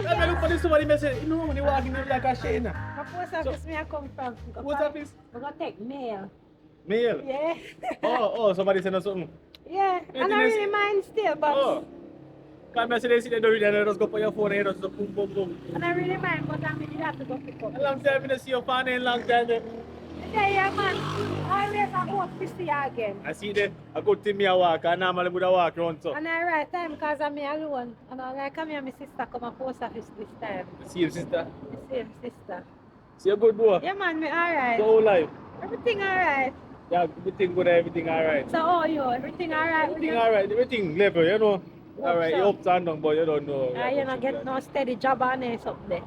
I look for this somebody message, you know when you walk in like a shade. My post office me I come from. Post office? We're gonna take mail. Mail? Yeah. Oh, somebody send us something. Yeah. And I really mind still, but Can't message they see they don't read and just go for your phone and just boom, boom, boom. and I really mind, but I mean you have to go pick up. A long time I didn't see your phone in a long time. Yeah, man. Always I hope to see you again. I see that a good thing me I walk, and normally would I walk around so. And I right time because I'm me alone. And I like come here, my sister come and post office this time. The same sister? The same sister. See a good boy? Yeah man, me alright. So life? Everything alright. Yeah, everything good, everything alright. So how are you? Everything alright? Everything alright, everything level, you know. Alright, you up and down, but you don't know. You don't get no steady job on it up there.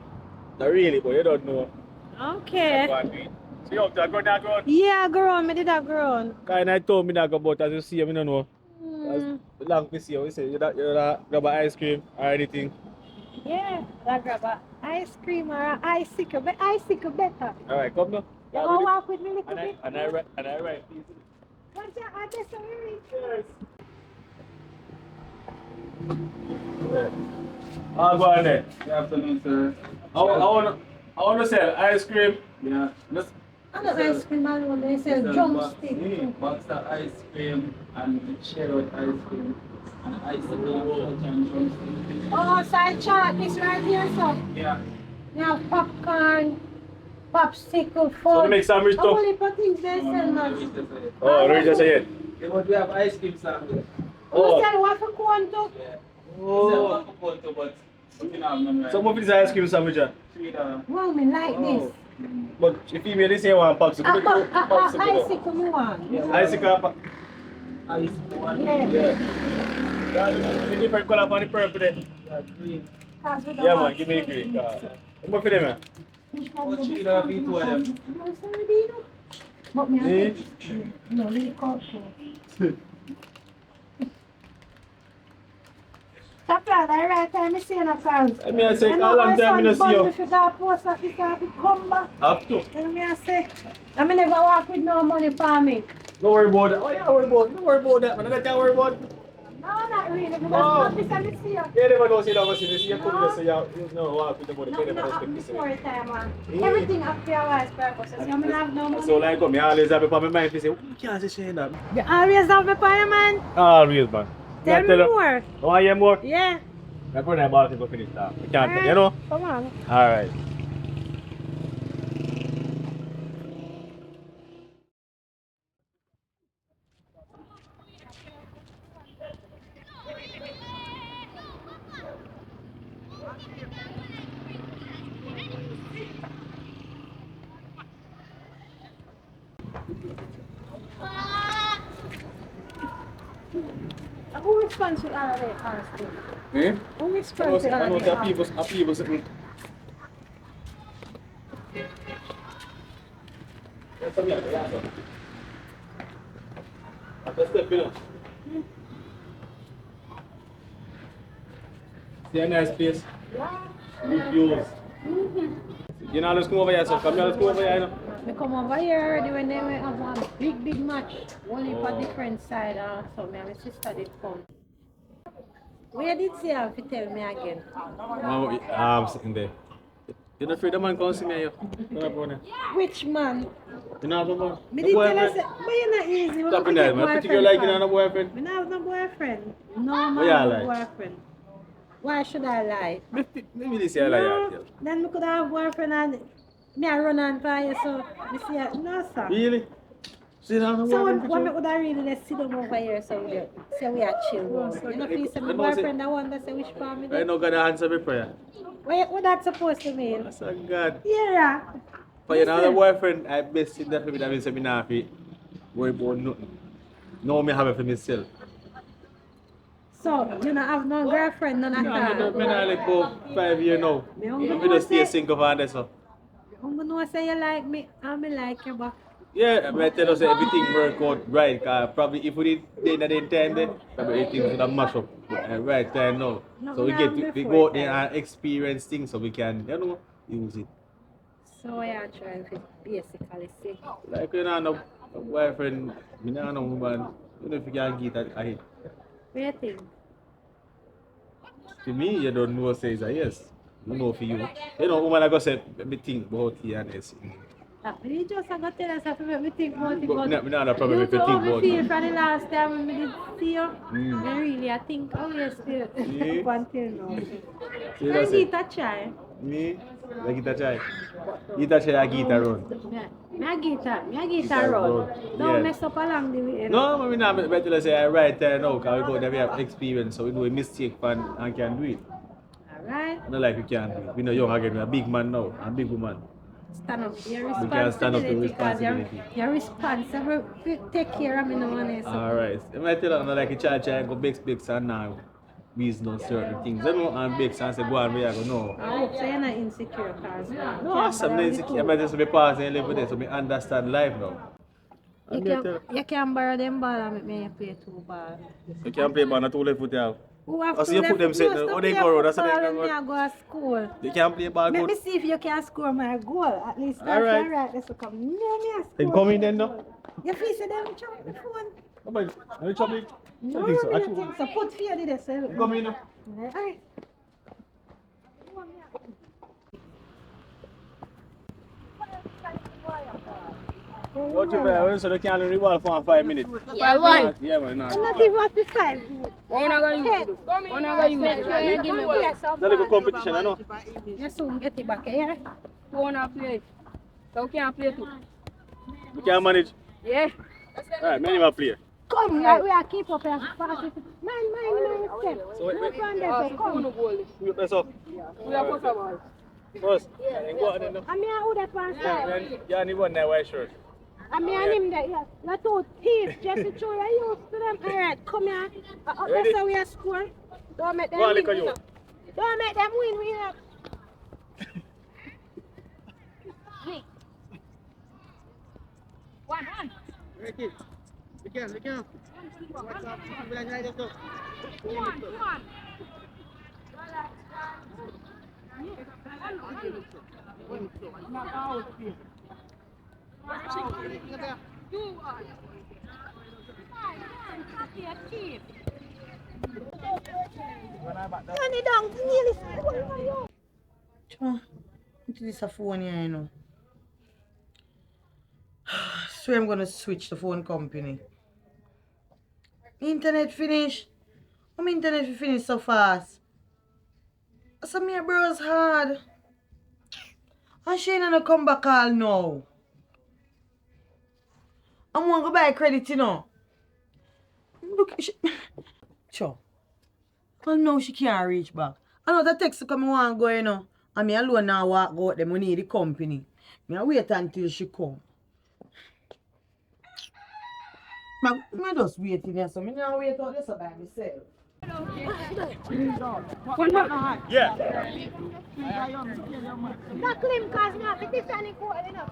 Not really, but you don't know. Okay. So you up to go down, go. Yeah, grown. Me did have grown. Kind I told me that go, but as you see, I don't know. As long as you say you grab an ice cream or anything. Yeah, I grab a ice cream or an icicle, but icicle better. Alright, come now. You want to walk with me a little bit? And I write, please. What's your address? Yes. I'll go on there. Good afternoon, sir. I want to sell ice cream. Yeah. I don't ice cream alone, they sell drumstick. Box of ice cream and share out ice cream and icicle and drumstick. Oh, side chart, this right here, so. Yeah. You have popcorn, popsicle, food. So to make sandwich How too? many things they sell, man? Oh, Rich just say it. Yeah, but we have ice cream sandwich. Who sell waffle cone too? Yeah. Oh. But we can have none right. So what is ice cream sandwich? $3. Wow, me like this. But if you made this here one popsicle. Icicle me want. Icicle. Ice one. Yeah. The different color for the purple there. Yeah, green. Yeah man, give me a green. How much for them man? Oh, $3 be two of them. But me no, really cold. Stop that, I right time I see in a car. I mean I say how long time I don't see you? If you got post office, I have to come back. Have to. And I say, I never walk with no money for me. Don't worry about that. Oh yeah, don't worry about that man. I got to worry about. No, not really. Because Oh. office I see you. Yeah, never go see that much. You see, you come just say you know walk with the money. No, Pay no, them up respect before this. time, man. Everything up to your wife's purposes. You don't have no money. So like me always have it on my mind to say, oh, you can't say shit that. You always have me for you, man. Always man. Tell me more. Oh, I hear more? Yeah. I'm going to about to go finish that. You can't tell, you know? Come on. Alright. Who responds to all of that honesty? Eh? Who responds to all I of know that that people sitting. That's something like that. That's the pillow. See a nice place. Good views. You know, let's come over here, so come here, let's come over here, you know. We come over here already when they have one big match. Only for different side, so me and my sister did come. Where did you have to tell me again? I'm sitting there. You're not afraid the man come see me, you? Which man? You know, man. Me did tell us, but you're not easy. Stop in there, man. Pretty girl like you know, no boyfriend. Me not have no boyfriend. No What you man, like? no boyfriend. Why should I lie? Maybe this year like No, that. then we could have boyfriend and me I run on for you, so me say, no sir. Really? Sit down, So when me would I really let's sit down over here so we say we are chill. You know, please say my boyfriend, I wonder say which part me I there. know God answer my prayer. What that supposed to mean? That's a God. Yeah. But you know, the boyfriend, I best sit there for me that means I'm not happy. Worry about nothing. No, me have it for myself. So, you don't have no girlfriend, none at No, all? I like for 5 years now. Me I just stay single for this. So. I'm gonna say you like me, and me like you, but Yeah, I tell us everything work out right. Cause probably if we did that in time, then probably everything would have mashed up right time now. So we go out there and experience things so we can, you know, use it. so I am trying to basically say. Like you know, no boyfriend, me no know woman. You know if you can get that ahead. What do you think? To me, you don't know says a yes. You know for you. You know, woman I go say me think about you and this. You just got to tell us if you think about it. But no, no problem You if you know think how me about feel it. from the last time we did see you. Mm. Really, I think always still Yeah. up until now. See Can that's you it. get a try? Me? Like it a try. It a try a guitar run. Me a guitar Guitar road. run. Don't Yeah. mess up along the way. No, I mean, I'm better to say I right there now because we both have experience, so we do a mistake and can do it. Alright? Not like we can't do it. We know young again, we're a big man now, a big woman. Stand up to your We can stand up to responsibility because responsibility. you're responsible to take care of me no one else. Alright. I might tell you, not like a child go bakes and now reason on certain things. I know and bakes and say go on where I go, no. I hope so you're not insecure because No, I'm insecure. I might just be passing and live with it, so I understand life now. You can borrow them ball and make me play two ball. You can't play ball, not two left foot out. Who have I see you put them set, no, how they go, that's how they when go. me I go to school. You can't play ball Let me good. see if you can score my goal. At least that's Alright. alright. Let's come near me and score. Then come in then, no? You feel say them chop the phone? Come on, are you chopping? No, I think so. I don't think so. Put fear in this. Come in, no? Alright. What you play? So they can't only ball for 5 minutes. Yeah, one. Yeah, man, I'm nah. not even at the 5 minutes. One are going to do. One are going to give me ball. That's a good competition, I know. You soon get it back here. One are play. So we can play too. You can manage. Yeah. Alright, many will play. Come, we are keep up here. Mind step. So wait, No from there, so come. You mess up. We are post ball. First, and go on then. I'm here who that one side. Yeah, and you want that white shirt. I'm here him there, yeah. You're two thieves, just to show you used to them. Alright, come here. Up there so we are score. Don't make them Go on, win. look at you. Don't make them win, we have. One. Turn it down, nearly score. Chuma, into this a phone here, you know. So I'm gonna switch the phone company. Internet finish. My internet finish so fast. So my browse hard. And she ain't gonna come back all now. I want to buy credit, you know. Look, she... Sure. And now she can't reach back. I know the text come I want to go, you know. And me alone now walk go out them. We need the company. Me I wait until she come. Me just wait in here, so me now wait out this by myself. Yeah. Not claim cause not it is any cool enough.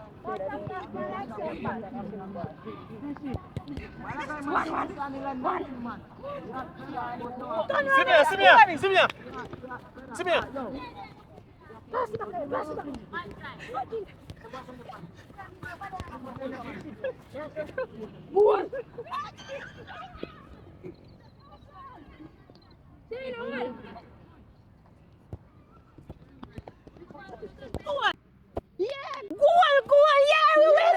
See me. Yeah, goal, yeah, we win.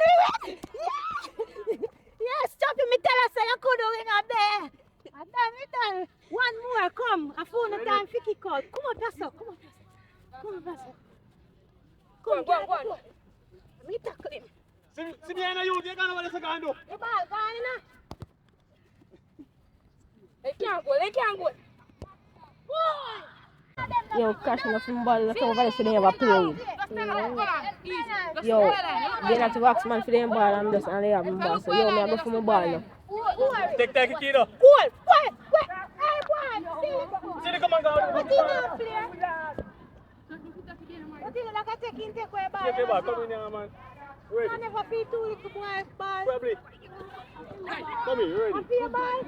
Yeah, stop it, me tell us you could win up there. I done. One more, come. I phone the time, Ficky call. Come on, pass up. Come, Go. me tackle him. See me, I know you can't know what you're going to do. The ball gone, you know. They can't go. Yo, cash enough from ball, so over so they never play with. Yo, they not to wax man for them ball and just and they have my ball. So yo, me I go for my ball now. Take the key now. Goal, hey, go. See the come and go. What do you know, player? What do you like? I take in, take away ball. Take the ball, come in here, man. I Ready? never feel too little boy ball. Probably. Come in, ready? I feel ball.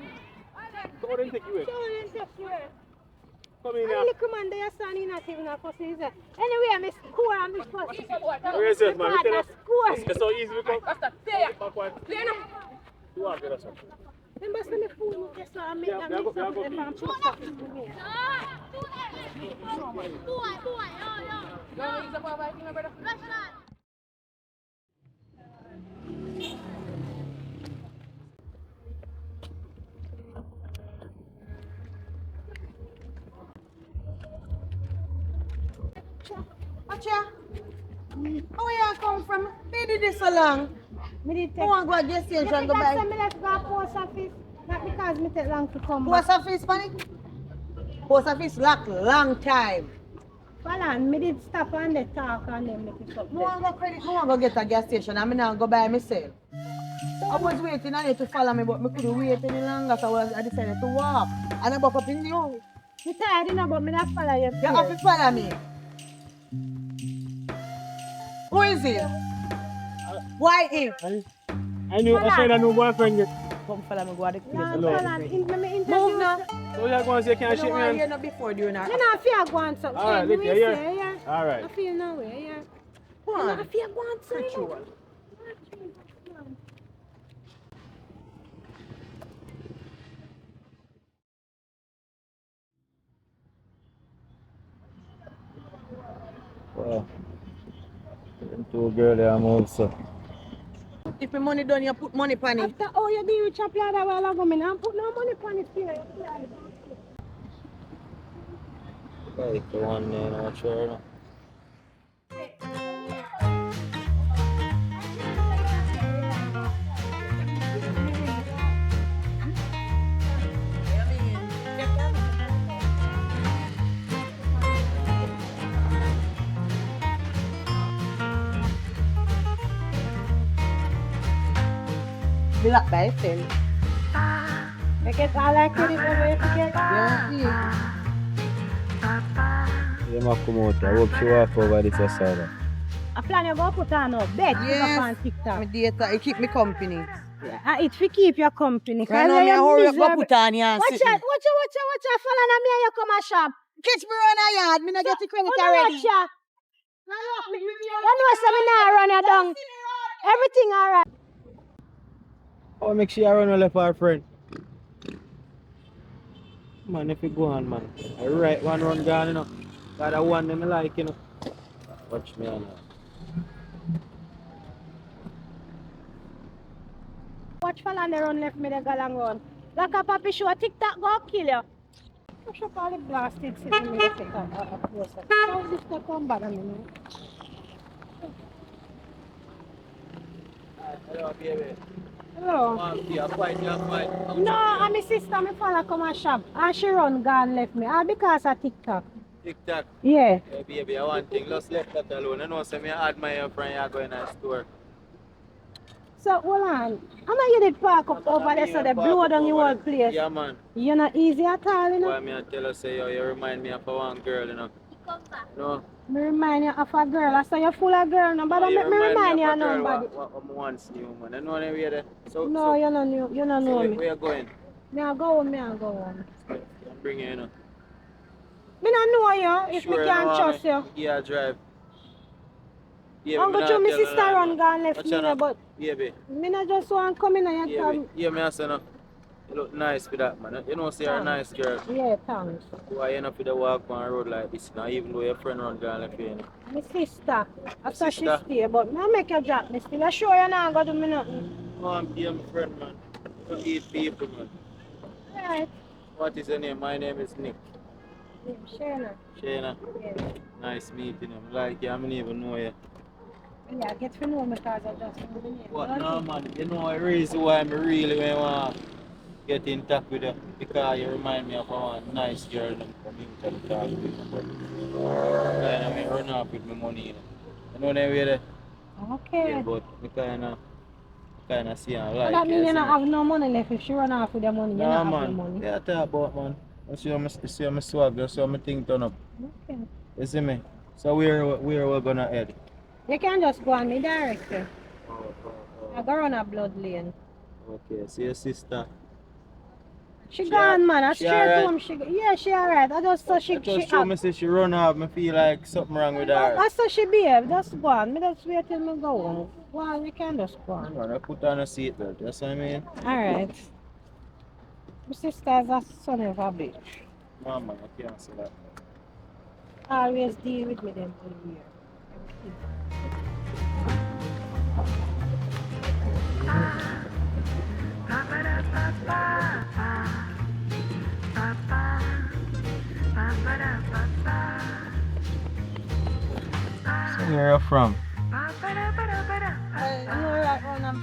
Come on and take you away. So you take you away. Come in And here. little man there standing not even a first season. Anyway, I'm a score and I'm first. Where is it, man? Because I score. It's so easy to come. Back one. Play now. You want to get us up. Them must be fool me so I make them mix up with them and put stuff in me. Acha, where you come from? Where did this so long? Me did I take. want to go to the You station think go that's buy. me left go post office? Not because me take long to come back. Post office, money? Post office locked long time. Falan, me did stop and they talk and then make it up I there. want to go credit. I want to go get a gas station and I now go buy myself. I was waiting on you to follow me, but I couldn't wait any longer, so I decided to walk. And I woke up in the house. Me tired enough, but me not follow you. You have to follow me. Who is he? Why him? I knew, I said I knew boyfriend. Come follow me, go to the place. No, Hello. Falan, me Move introduce. now. So you're going to say, I can I don't shake me want to hand? hear no before during our. Me not fear go on something. All right, Me look will here, say, yeah. All right. I feel no way, yeah. Go Me on. not fear go on something. Control. Wow. Two girl there, I'm also. If my money done, you put money on it. After all you be rich and play that while ago, me not put no money on it here. Like the one there, not sure. Be like by itself. Make it all like credit over here to get. Yeah, Yeah, ma come out. I hope she walk over this side. A plan you go put on a bet see. yes. up on Yes. TikTok. My data, it keep me company. And it fi keep your company. Right now, me a hurry up, go put on here and Watch sit. out, watch out, follow me and you come a shop. Catch me run a yard, me not get the credit Oh, no, already. watch ya. You know so me nah run you down. Everything alright. Oh, make sure you run left our friend. Man, if you go on, man. I right one run gone, you know. Got a one them like, you know. Watch me on. Watch follow and they run left me they go long run. Like a papi show TikTok go kill you. Push up all the blasted sitting me to take a closer. How this go come back on me? Hello, baby. Hello. You're fine, you're fine. No, and my sister me follow come a shop and she run gone left me. All because of TikTok. TikTok. Yeah. Hey, baby, I want thing. Just left that alone. I know, so me admire your friend, you're going to the store. So hold on. I know you did park up over there so they blow down your whole place. Yeah, man. You're not easy at all, you know. Why me I tell her, say, yo, you remind me of a one girl, you know. No. Me remind you of a girl. I say you're full of girl now, but don't make me remind you of nobody. What I once knew, man. I know them way there. So, No, you don't know, you don't know where, me. where you going? Me I go home, me I go home. I'm bringing you, you know. Me don't know you if me can't trust you. Yeah, drive. Yeah, I'm going to my sister run gone left me there, but yeah, babe. me not just want to come in and you Yeah, come. yeah, me I say no. You look nice for that, man. You know, say you're a nice girl. Yeah, thanks. Why you not for the walk on a road like this now, even though your friend run gone left you, you know. My sister. I saw she sister? stay, but me make you drop me still. I sure you not going to do me nothing. No, I'm here, my friend, man. You don't eat people, man. Alright. What is your name? My name is Nick. Yeah, Shayna. Shayna. Yeah. Nice meeting you. Like you, I don't even know you. Yeah, get to know me because I just know the name. What Don't no you? man, you know the reason why I really want to get in touch with you because you remind me of a nice girl and coming to talk to you. But I mean run off with my money. You know that way there? Okay. Yeah, but I kinda see and So like that means you see don't me. have no money left. If she run off with the money, you Nah don't have man, no money. yeah talk about man. You see my swag, you see my thing turn up. Okay. You see me? So where we gonna head? You can just go on me directly. I go run a blood lane. Okay, see your sister. She She gone, al- man. I she straight alright? home. Yeah, she alright. I just saw she I just she show up. me say she run off, me feel like something wrong with her. I saw she behave. Just go on. Me just wait till me go home. Well, you can just go on. Man, I put on a seatbelt, that's what I mean. Alright. My sister's a son of a bitch. No man, I can't say that. Always deal with me them for a year. So where are you from? You know right on a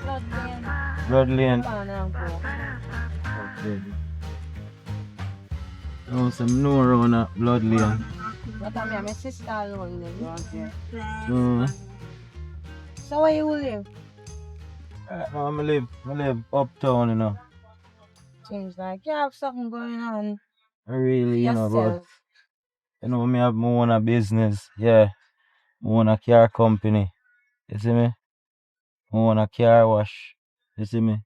blood lane. Blood Lane. Pan and go. Okay. Oh, some know around a Blood Lane. But I mean, my sister alone live around here. No. So where you live? Right now I live uptown, you know. Seems like you have something going on I really, you know, but yourself. you know, me have my own a business, yeah. My own a car company. You see me? My own a car wash. You see me?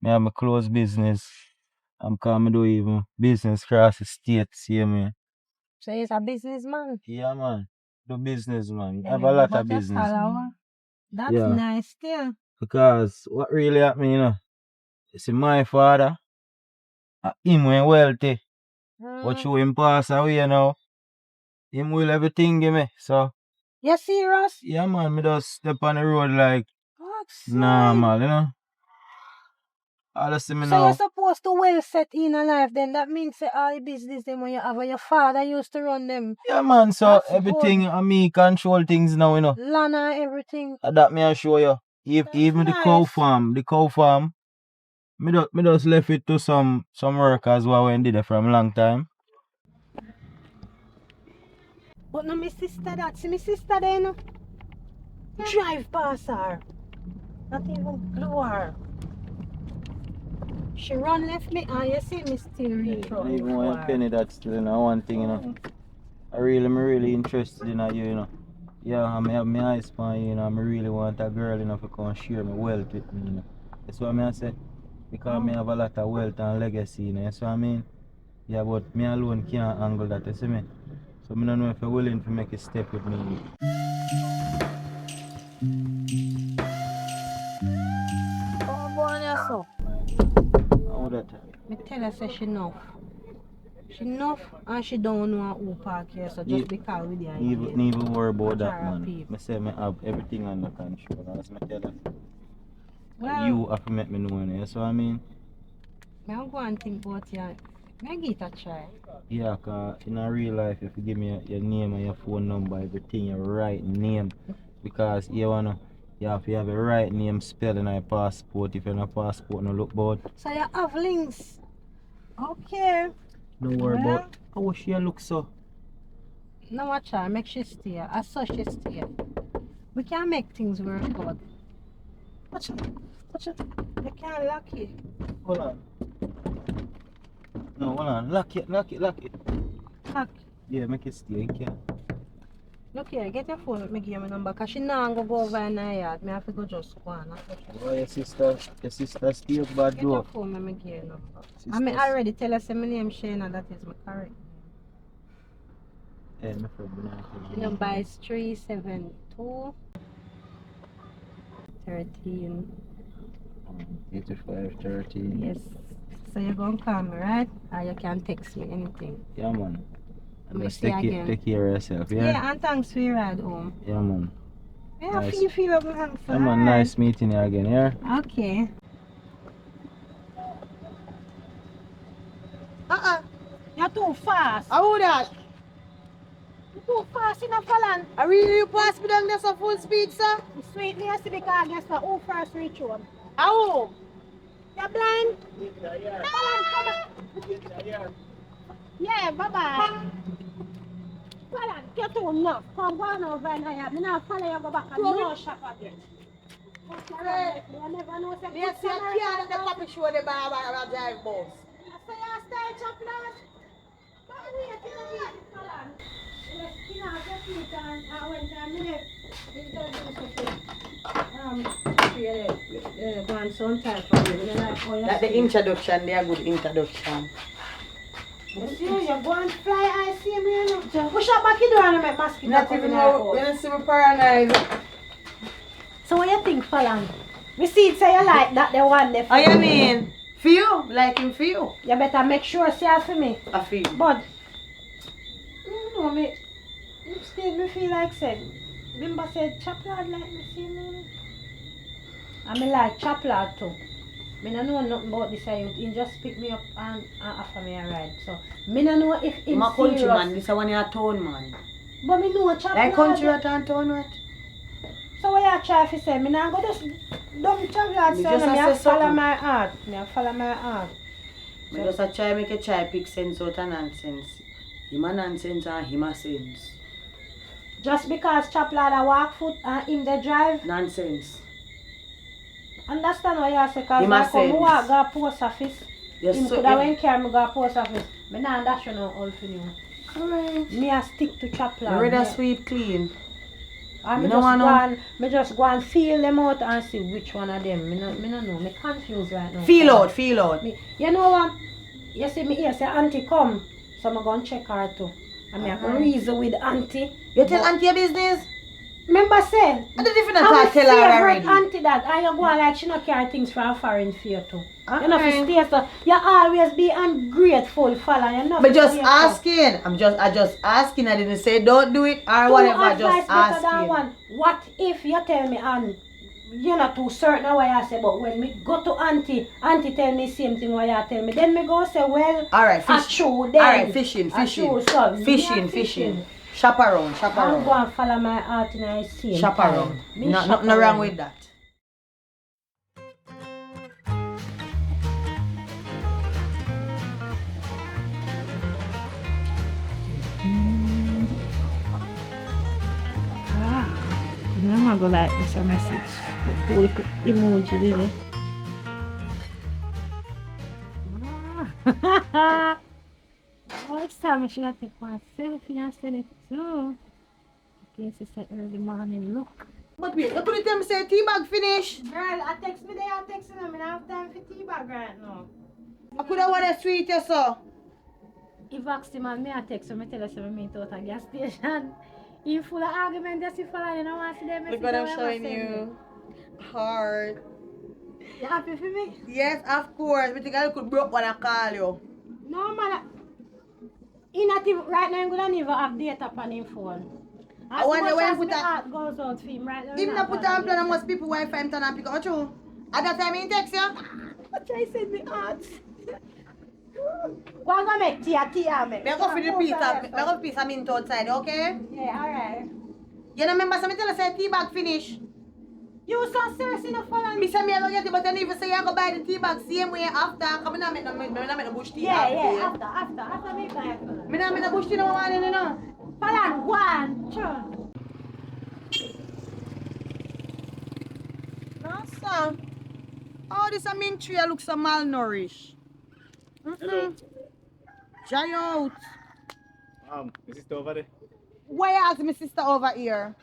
Me have my clothes business. I'm coming do even business across the state, see me? So he's a businessman. Yeah man. Do business man. I Yeah, have a lot but of that's business. follower. That's Yeah. nice still. Because what really happened, you know, you see my father, him when wealthy. But you him pass away now. Him will everything give me. So You serious? yeah man, me just step on the road like Outside. normal, you know. All you see me So you're now. supposed to well set in a life then. That means that all the business them when you have your father used to run them. Yeah man, so That's everything and me control things now, you know. Land and everything. That me I show you. That's Even nice. the cow farm, me just left it to some workers who went did it from a long time. But no, my sister that. See my sister there, you know. Drive past her. Not even blow her. She run left me and you see me still reach out Even for when her. penny that's still in one thing, you know. I'm really interested in you, you know. Yeah, I have my eyes on you, you know. I really want a girl, you know, to come and share my wealth with me, you know. That's what I say. Because I have a lot of wealth and legacy, you know. That's what I mean. Yeah, but me alone can't handle that, you see me. So I don't know if you're willing to make a step with me. Oh, go on here, so. How that? Me tell her say she enough. She enough and she don't know who park here, so just because we there. Never worry about that, Majority man. people. I say I have everything under control. That's my tell her. Well, You have to make me know, you know. So I mean, I'm going to think about you. May give it a try. yeah, cause in a real life, if you give me your name and your phone number, everything, your right name, because you have to have a right name spelled in your passport. If you're not passport, no look bad. So you have links. Okay. No worry Well, about how she look so. now watch her, make she stay. I saw she stay. We can make things work out. Watch it. Watch it. You can't lock it. Hold on. No, hold on. Lock it. Lock. Yeah, make it stay. You can. Look here, get your phone with me, give me my number. Because she now go over in her yard. I have to go just go on. Oh, your sister still bad Get your though. phone with me, give you number. I Sisters. already tell her say my name Shayna, that is my correct. Yeah, my friend. The number is 372 13. 85, 30. Yes. So you're going to call me, right? Or you can text me anything. Yeah, man. Let me Just see again. take care of yourself, yeah? Yeah, and thanks for your ride home. Yeah, man. Yeah, Nice. feel up my hands. Yeah, man. Nice meeting you again, yeah? Okay. You're too fast. How that? You're too fast in a Falan. I really you pass me down there so full speed, sir? Sweet me, I see because guess what? Who first reach home? How? You're blind? Falan, come on. Yeah, bye-bye. Falan, get too enough. Come on over and I have. Me now follow you go back and no shop again. You never know. Yes, you can't the puppy show the bar drive bus. So you stay chop lad. But wait, you know what, Falan? Yes, you know, just meet and I went to a minute. Go on some time for you. You like how you Like the see. introduction, they are good introduction. You see, you go and fly, I see me, you know. Push up back your door and make mosquito Not come even in know our when house. you see me paranoid. So what you think, Falan? We see it say you like that, the one there for Oh, you me. mean? For you? Like him for you? You better make sure see her for me. I feel. But, you know me, still me feel like say, Remember said chocolate like me see. I mean like chocolate too. Me no know nothing about this youth. He just pick me up and offer me a ride. So me no know if I'm in a country serious. man, this is one of town man. But me know chocolate. Like country at and town what? So what you try to say? Me nah go just dumb chocolate. Me So just me a a say follow something. my heart. Me a follow my heart. Me just a try make a try pick sense out of nonsense. Him a nonsense and him a sense. Just because chocolate a walk foot and him the drive. Nonsense. Understand what you say? Cause Him a like when me sense. walk go post office. Yes, Him so coulda him- went carry me go post office. Me nah dash you no all for you. Correct. Me a stick to chocolate. Me ready sweep clean. And Me me no just want go no- and me just go and feel them out and see which one of them. Me no know. Me confused right now. Feel out, feel out. Me, you know what? You see me here say auntie come. So I'm going to check her too. And me have to reason with auntie. You tell auntie your business? Remember say, And the different I'm part tell her favorite already. auntie that and you go on like she not carry things from foreign fear too. You know Okay. if you stay so you always be ungrateful fella. You know But just stay so. asking. I just asking. I didn't say don't do it or Two whatever. advice Just better than asking. one. What if you tell me and you're not too certain of what you say, but when me go to auntie tell me same thing what you tell me, then me go say, well, Alright, I fish. true then. Alright, fishing. I true, so Fishing. Shop around. I'm going to follow my heart in the same Shop time. around. Me No, shop nothing wrong around. with that. I'm going to go like this a message. Look emoji, really. Oh, it's time I should have taken one selfie and send it too. In case it's an early morning look. But wait, you couldn't tell me say tea bag finish. Girl, I text me there, I text me. I don't have time for tea bag right now. I could have wanted sweet you so. If I ask him and me I text him, I tell us we meet out at gas station. He full of argument just if I don't want to see them. Look what I'm showing you. Heart. You happy for me? Yes, of course. We think I could broke when I call you. No man. He not even, right now I'm gonna even have data on his phone. I wonder when put put a- heart goes out for him right now. Even I put on plan and most people Wi-Fi and turn and pick up true. At that time he text you. What try send me hearts? Go and go make tea, make. Me go for the pizza. Me go for pizza mint outside, okay? Yeah, alright. You know remember some tell us say tea bag finish. You so serious enough for Me say me I go get it, but then even say you go buy the tea bag same way after. Come not make no bush tea. Yeah, after me buy it. Me not make no bush tea no morning, you know. Falan, one, sure. No, sir. Oh, this a mint tree looks so malnourished. Hello. Dry out. Is it over there? Why you ask my sister over here?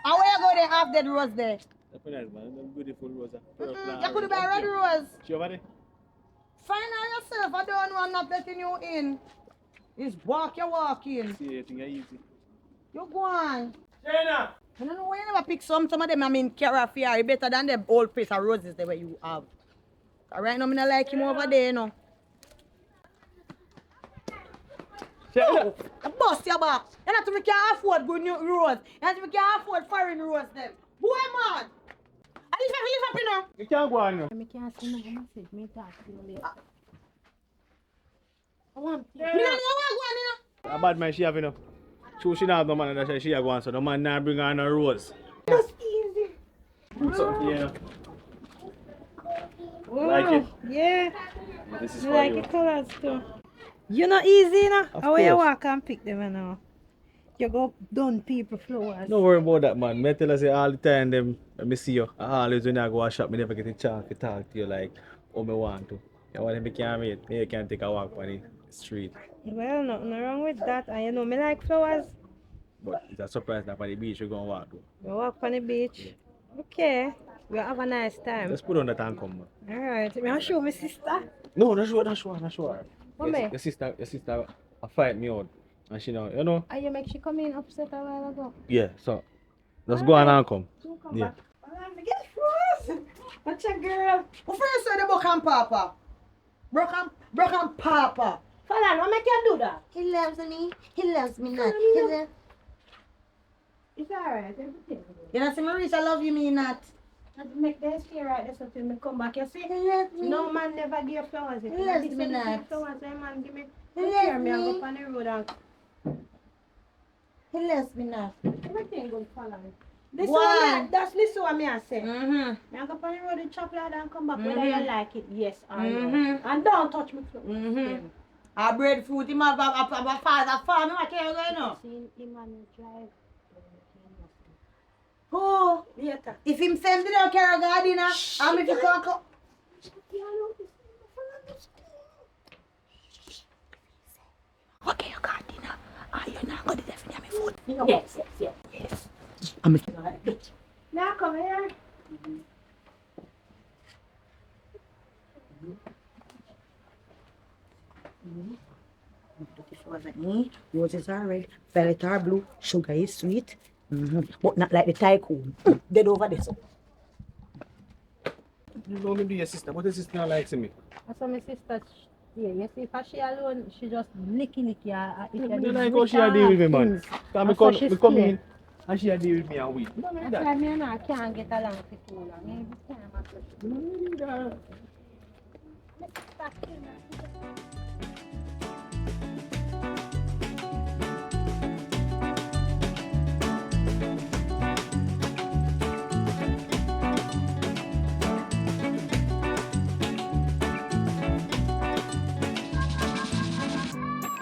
And where you go there half dead rose there? That's nice, man. That's beautiful rose. You could buy red rose. She over there? Find out yourself. I don't know. I'm not letting you in. It's walk, you walk in. See, I think I easy. You go on. China! I don't know why you never pick some of them. I mean, Carafiari better than them old face of roses the way you have. Right now, I don't like him over there, you know. China! I bust your back. You not to we can afford good new rose. You not to we can afford foreign rose them. Boy, man. I live up, you know. You can't go on now. I can't see no message, me talk to you later. I want Me not know where I go on, A bad man she have, you know. She not have no man that she have one, so the man now bring her no rose. you know. Just easy. So, yeah. Wow. Like it? Yeah, This is I for like you. the colors too. You know easy, you know? Of How you course. walk and pick them, you know? You go done people flowers. Don't worry about that, man. Me tell her say all the time, them, let me see you. I always when I go a shop, me never get a chance to talk to you like how me want to. You want me can meet, me can take a walk on the street. Well, nothing wrong with that. And you know, me like flowers. But it's a surprise that on the beach we gonna walk to. We walk on the beach. Okay. We have a nice time. Just put on that and come, man. Alright. Me I show my sister. No, not sure. What me? Your sister fight me out. And she know, you know? And you make she come in upset a while ago. Yeah, so just go on and come. You come Yeah. back. Alright, me get froze. What's a girl? Who first said the broken papa? Broken papa. Falan, what make you do that? He loves me. He loves me not. It's alright, everything. You know, see me reach, I love you, me not. And make them stay right there so till me come back. You see? Let me. No man never give flowers. If Yes, you me give not. flowers, then man give me. Yes, Carry me and me. go up on the road and He lets me not. everything good follow me. This Why? one, that's listen what me I say. Mm-hmm. Me I go up on the road and chop like that and come back whether Mhm. you like it, yes or no. Mhm. And don't touch me clothes. Mm-hmm. I breadfruit, him have a father farm, I can't go, you know. See him and drive. Who? Later. If him send it out, carry garden, and if you can't come. Okay, you got dinner. You're not going to definitely have food. Yes, yes, yes. Yes. I'm a Now come here. Roses are red, violet are blue, sugar is sweet, but not like the tycoon. Dead over there, so. You know me do your sister, but your sister not likes me. I saw my sister. Yeah, you see, if she alone, she just licky. I don't like how she a deal with me, man. Cause me come in and she a deal with me and we. You don't like That's that. why me and her can't get along for too long. Every time I say, You don't need that. "Let's start dinner."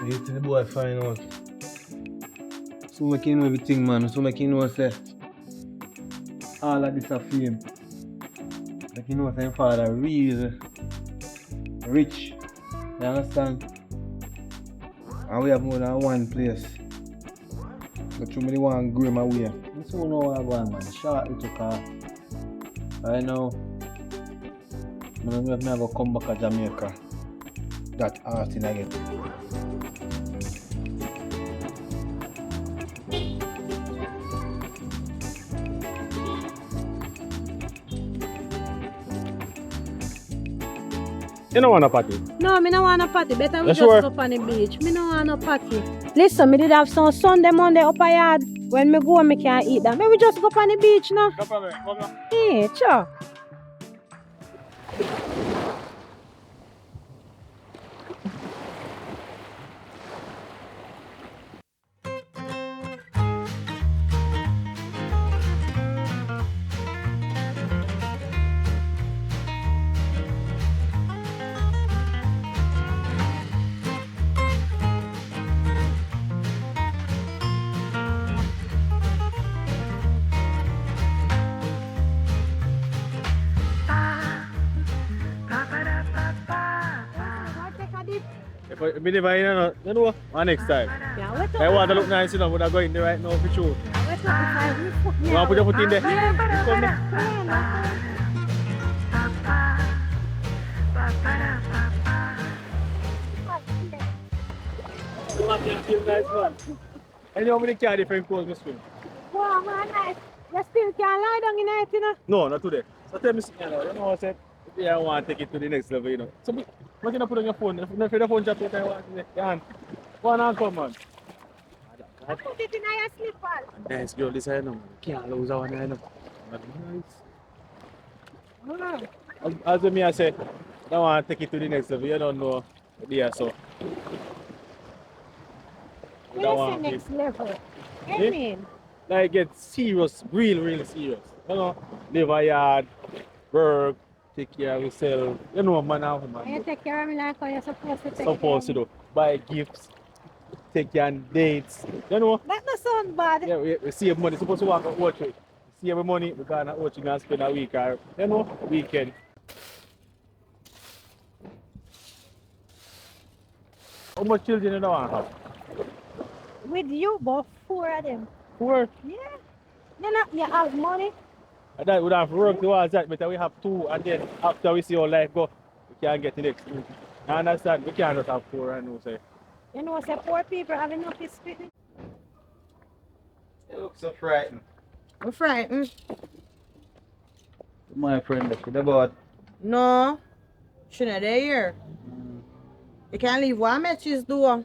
Wait till the boy find out. So make you know everything, man. So make you know say all of this a fame. Make you know say your father real rich. You understand? And we have more than one place. But you really want to grow my way. You so know what I'm going, man. Short little car. Right now, I'm never come back to Jamaica. That art in again. You don't want a party? No, me no want a party. Better we You just sure? go up on the beach. Me no want no party. Listen, me did have some Sunday, Monday up a yard. When me go, me can't eat that. Maybe just go up on the beach now. No problem. Come on. Yeah, sure. If we never in, you know, next time. Yeah, wait up. I want to look nice, you know, but I go in there right now for sure. Wait up. You want to put your foot in there? Yeah, Come there. You want to feel nice, man. And you know how many car different clothes me swim? Wow, man, nice. You still can't lie down in it, you know. No, not today. So tell me, you know what I said? Yeah, I want to take it to the next level, you know. So, what can I put on your phone? If the phone chat, I want to say, yeah, go on and come, man. I put it in your slippers. Nice girl, this I know, man. Can't lose that one, I know. Nice. As me I say, I want to take it to the next level. You don't know, yeah, so. When you say next level, I Yeah. mean, Like get serious, real serious. You know, live a yard, work, take care of yourself. You know, man and woman. you take care of me like how you're supposed to take Supposed to care of me. do. Buy gifts, take care on dates. You know, That doesn't sound bad. yeah, we save money. Supposed to work at Orchard. Save money because at Orchard and spend a week or, you know, weekend. How much children you don't want to have? With you, but 4 of them. 4. Yeah. You have money. And that would have worked towards that, but we have 2, and then after we see how life go, we can get the next 2. You understand? We can't just have 4 and no say. You know, say poor people have enough spirit. You look so frightened. I'm frightened. My friend, that's about. No. Shouldn't they here? You can't leave what matches door.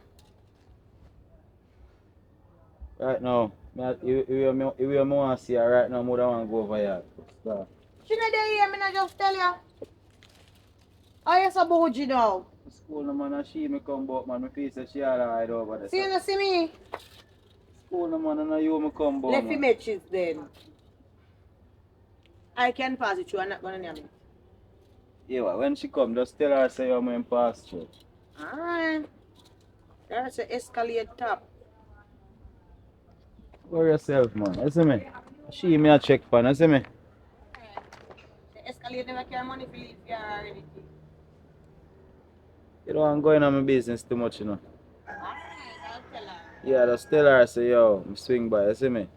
Right now, If I want to see her right now, I would want to go over here. So, She not there here, me not just tell you. Oh, yes, a bougie now. school no man and she me come back man. Me feel say she all hide over there. See you, no see me. School no man and you me come back. Left man. matches then. I can pass it through, I'm not gonna name it. Yeah, well, when she come, just tell her say you're my pass through. Alright. There's an escalate top. Worry yourself, man. You see me? She me a check pan, you see me? The escalate never carry money for leave here or anything. You don't want to go in on my business too much, you know. Alright, I'll tell her. Yeah, just tell her say yo, me swing by, you see me?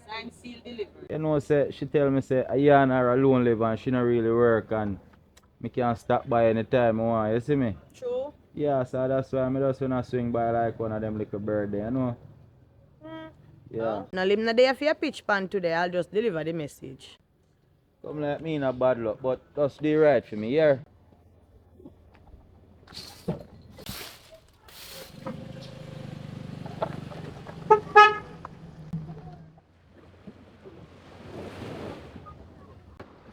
Sign, seal, delivery. You know, say she tell me say a year and her alone live and she not really work and me can stop by anytime I want, you see me? True. Yeah, so that's why I just wanna swing by like one of them little birthday, you know? Yeah. Now, leave not there for your pitch pan today. I'll just deliver the message. Come like me in a bad luck, but just do right for me, yeah?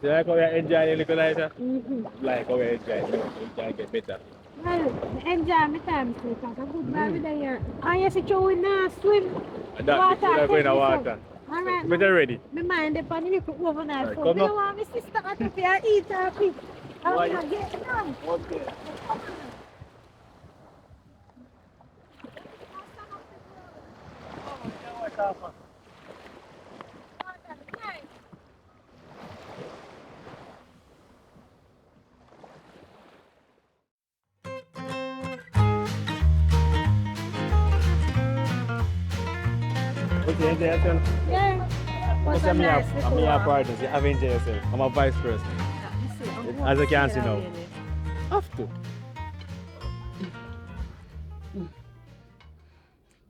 You like how we enjoy the little lighter? Like how we enjoy it, enjoy get better. Well, enjoy my time, so it's a good vibe with the year. And yes, it's showing swim. And that Water, we go in the take me water. some. Alright, Better ready. my mind upon the little overnight Alright, food. come I now. don't want my sister to come here eat her fish. I'm Why? not getting down. Okay. Okay, enjoy yourself. Yeah. What's a nice I'm little your walk. partner, you have enjoy yourself. I'm a vice president. As I can see now. Have to.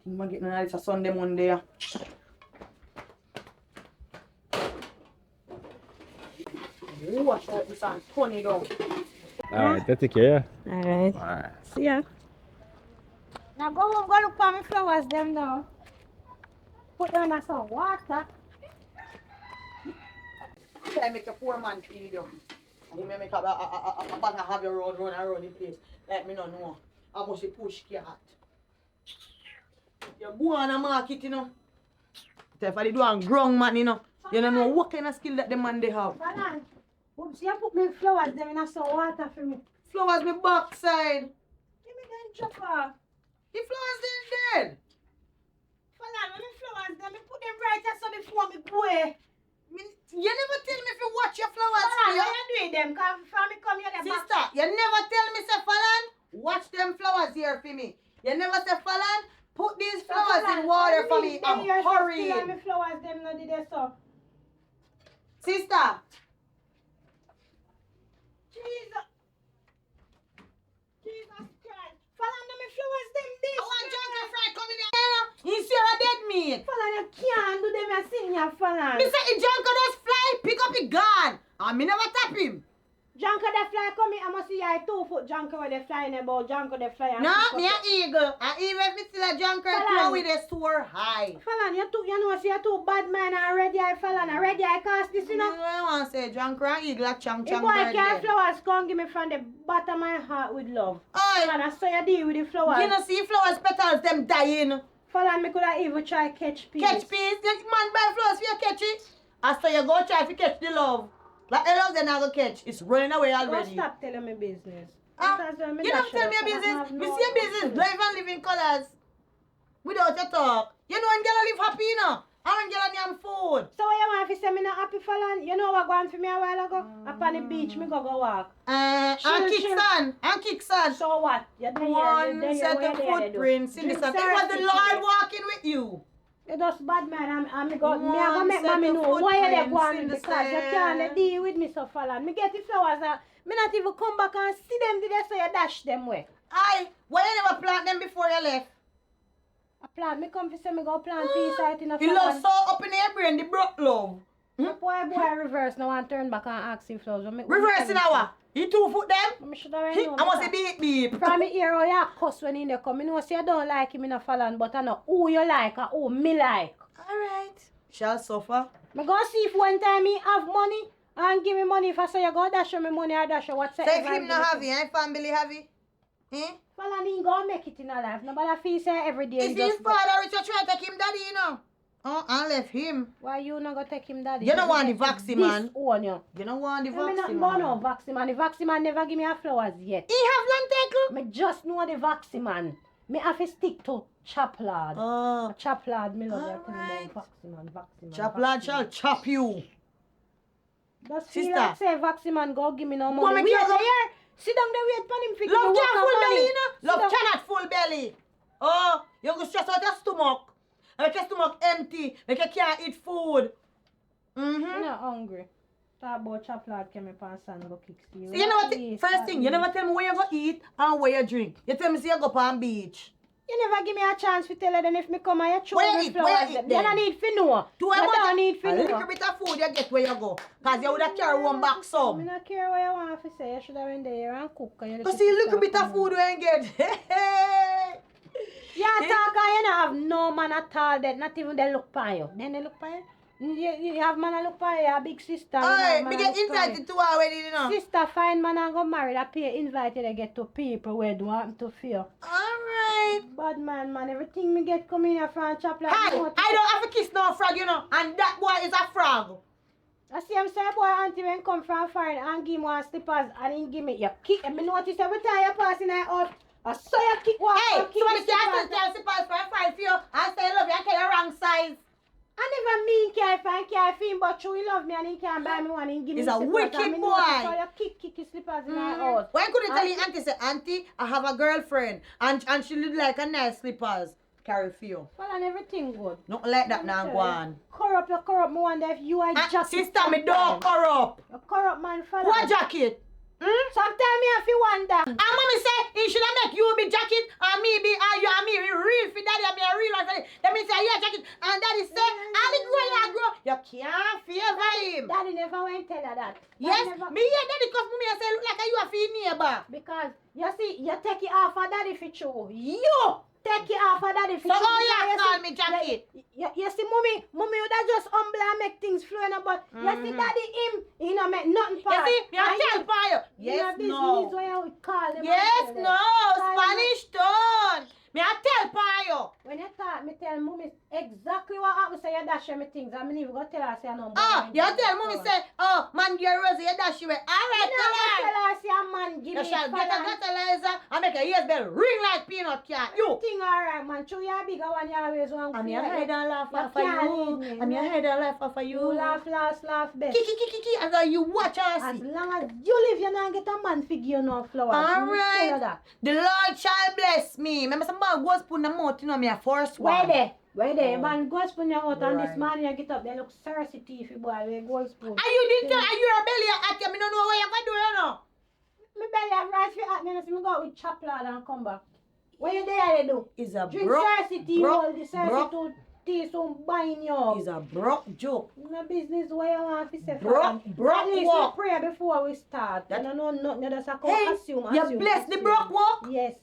I'm getting it's a Sunday, Monday. Yeah. Watch out this and turn it down. Alright, take care, yeah? Alright. Alright. See ya. Now go home, go look for my flowers them now. Put down some water. I make a poor man feed you. You may make a bag have your road run around the place. Let me not know. How much you push cat. You're born a market, you know. If I do a grown man, you know. You don't know what kind of skill that the man they have. Balan, oops, you put me flowers them in some water for me. Flowers me backside. Give me them chopper. The flowers they dead. Balan, when me flowers them, me put them right so before me go away. You never tell me if you watch your flowers. Balan, Fia. what you doing them? Cause before me come here, them Sister, you never tell me, say, Falan, watch them flowers here for me. You never say, Falan, put these flowers in water for me. I'm hurrying. Me flowers them no did they so. Sister, Jesus. Jesus Christ. Balan, no me flowers them this. I want Jungle Fry coming here. You see a dead meat. Balan, you can't do them a sing here, Balan. Me say, if Jungle just fly, pick up it gun. And me never tap him. Janko they fly come here, I must see a 2-foot Janko where they flying about Janko they fly. and No, pick me up a eagle. And even if me still a Jungle, Falan. throw with a soar high. Falan, you know, see you too bad man already, I Falan, already I cast this, you know. I want to say Jungle and eagle a chang If chang boy bird can't there. flowers come give me from the bottom of my heart with love. Oi, Falan, I saw you deal with the flowers. you know see flowers petals them dying. Falan, me could have even try catch peas. Catch peas, the man buy flowers for you catch it. After you go try to catch the love. Like the love they not go catch. It's running away Don't already. stop telling me business. Ah, Because when me you dash don't tell me it, your I business. have You no see your business, business. drive and live in colors. Without your talk. You know when girl live happy, you know. And when girl name food. So what you want to say me not happy Falan? You know what going for me a while ago? Up on the beach, me go walk. And Chill, kick chill. sand. And kick sand. So what? You're there, One you're there, set what of you there to do? footprints in the Drink sand. It was the syrup, Lord chicken. walking with you. You just bad man, I'm go, me I go One make set mommy of know why you there footprints going in the because you can't sand. deal with me so Falan. Me get the flowers and me not even come back and see them today so you dash them way. Aye, why you never plant them before you left? I plant, me come to say me go plant peace out in a You love Falan. so up in your brain, the broke love. Boy reverse now and turn back and ask him flowers. Reversing our. He 2 foot them. Me should already know. I must say beep beep. From me hear how you cuss when he dey come. Me know say you don't like him in a Falan, but I know who you like and who me like. Alright. Shall suffer. Me go see if one time he have money and give me money. If I say you go dash me money or dash whatsoever. So if him not have it, and family have it? Eh? Well, and he go make it in a life. Nobody feel say every day. Is his father rich or try to take him daddy, you know? Oh, and left him. Why you not go take him daddy? You don't want the vaccine, man. Disown you. You don't want the Me not vaccine, born man. no vaccine man. The vaccine man never give me a flowers yet. He have land tackle? Me just know the vaccine man. Me have to stick to chop lad. Oh. Chop lad, me love that Alright. vaccine man. Vaccine man. Chop lad shall chop you. Just feel Sister. like say vaccine man go give me no Go money. make you go- Here. Sit down there wait for him for Love give me can't work full and belly, money. you know? Sit Love down. cannot full belly. Oh, you go stress out your stomach. Make your stomach empty. Make you can't eat food. I'm Mm-hmm. not hungry. Talk about chop lad came up and son go kick you. You know what? First thing, you never tell me where you go eat and where you drink. You tell me say you go on beach. You never give me a chance to tell her then if me come and you show Where me eat? flowers. Where eat You then? don't need to know. Do You I don't want need to a know. little bit of food you get where you go. Because you would have carry one back I some. don't care what you want to say. You should have been there and cook. You see a little bit of food you get. You talk and you don't have no man at all that not even they look for you. Then they look for you. You have man that look for you, your big sister. you Alright, have man me that get look for you. invited to already, you know. Sister find man and go married. I pay invited to get to people where do want to feel. Alright. Bad man, everything me get coming here from chop like Hi, you know, I don't have a kiss no frog, you know. And that boy is a frog. I see him say boy auntie when come from foreign and give me one slippers and he give me you kick. And me notice every time you pass in the house, I saw you kick one Hey, and kick somebody me can't slippers. tell slippers for a fight for you. I say love you, I carry wrong size. I never mean care if I care for him, but you love me and he can't buy me one and give me He's a slippers. wicked And me boy. notice how you kick his slippers in the house. Why couldn't tell your auntie say, auntie, I have a girlfriend and she look like a nice slippers. Carry for you. Well, and everything good. Nothing like that now, go on. Corrupt, you corrupt. Me wonder if you are jacket. Sister, me don't corrupt. You corrupt man, fella. What jacket? Sometimes me have to wonder. And mommy say, he should have make you be jacket and me be, and you and me real for daddy and me a real one for daddy. Let me say, yeah, jacket. And daddy say, all the grow, you grow. You can't favor him. Daddy never went tell her that. Daddy Yes, never- me hear daddy cause mommy say, look like you a feel neighbor. Because you see, you take it off of daddy for true. You take it off of daddy for So true. all you Because call me jacket. You see, mommy would have just humble and make things flow in but you see, daddy him, he not make nothing for You see, me a And tell for you. Yes, business no. where you call them. Yes, and tell them. no. Call them. Spanish tone. Me a tell for you. When you talk, me tell mommy exactly what happened. Say you dash me things. I mean, even go tell her say no. Ah, you tell mommy say, oh, man, you're Rosie, you dash you. All right, Tell tell her. her say a man give You me shall get a fire. fertilizer and make a ears bell ring like peanut cat. You. Thing alright, man. True, you bigger one. You always want. I'm feel your like head and laugh you off for can't you. leave me. I'm your head and laugh off for you. You laugh, best. Kiki, as though you watch us. As long as you live, you not get a man figure you no flowers. All Me tell you right. that. The Lord shall bless me. Remember some bag goes put in the mouth, you know, me a first one. Where they? Oh. Man, go spoon your out and Right. this man you get up, they look thirsty teeth, boy. Where gold spoon. And you didn't tell, and your belly at you, me don't know what you can do, you know. Me belly have rice for at me, and see me go out with chop lard and come back. What you there they do? Is a Drink broke, thirsty tea, all the thirsty tea, so buying you. is a broke joke. No business where you want to say. Broke At least walk. we pray before we start. That- You know nothing, you just have to Hey, assume. you bless the broke walk. Yes.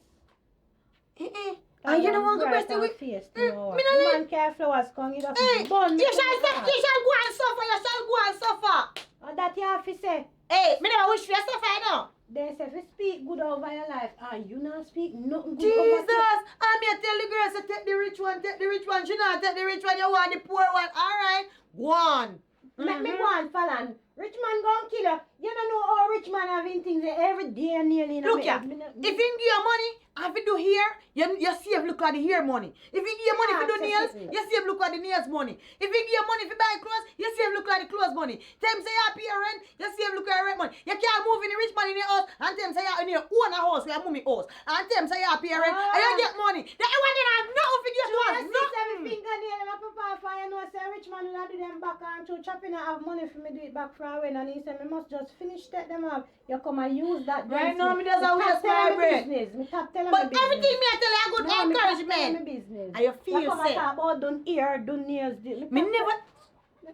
And you don't want to bless the week. face. Me No, no like- man care flowers come, you just Hey, burn you the shall flowers. go and suffer, you shall go and suffer. Oh, that you have to say. Hey, me never wish for you suffer, you know. They say if you speak good over your life, and you not speak nothing good Jesus, over your I'm here tell the girl, say take the rich one, take the rich one. She not take the rich one, you want the poor one. All right, one. Make me go on, Falan. Rich man gon' kill you. You don't know how rich man having things every day nearly. Look here, if you give you money, and if you do hair, you save look at the hair money. If you give you money if you do nails, you save look at the nails money. If you give you money if you buy clothes, you save look at the clothes money. Them say you pay rent, you save look at rent money. You can't move in the rich man in your house, and them say you in your own house, where your mommy house. And them say you pay rent, and you get money. That one didn't have nothing to get you one. see seven fingernail and my papa for you know say rich man will do them back and to chopping and have money for me do it back for a when and he said me must just finish take them off. You come and use that. Right now, me just a waste my breath. Me top telling But me everything business. me I tell you, I good No, me top telling encouragement. me business. And you feel You come and say, talk about done ear, done nails. me never.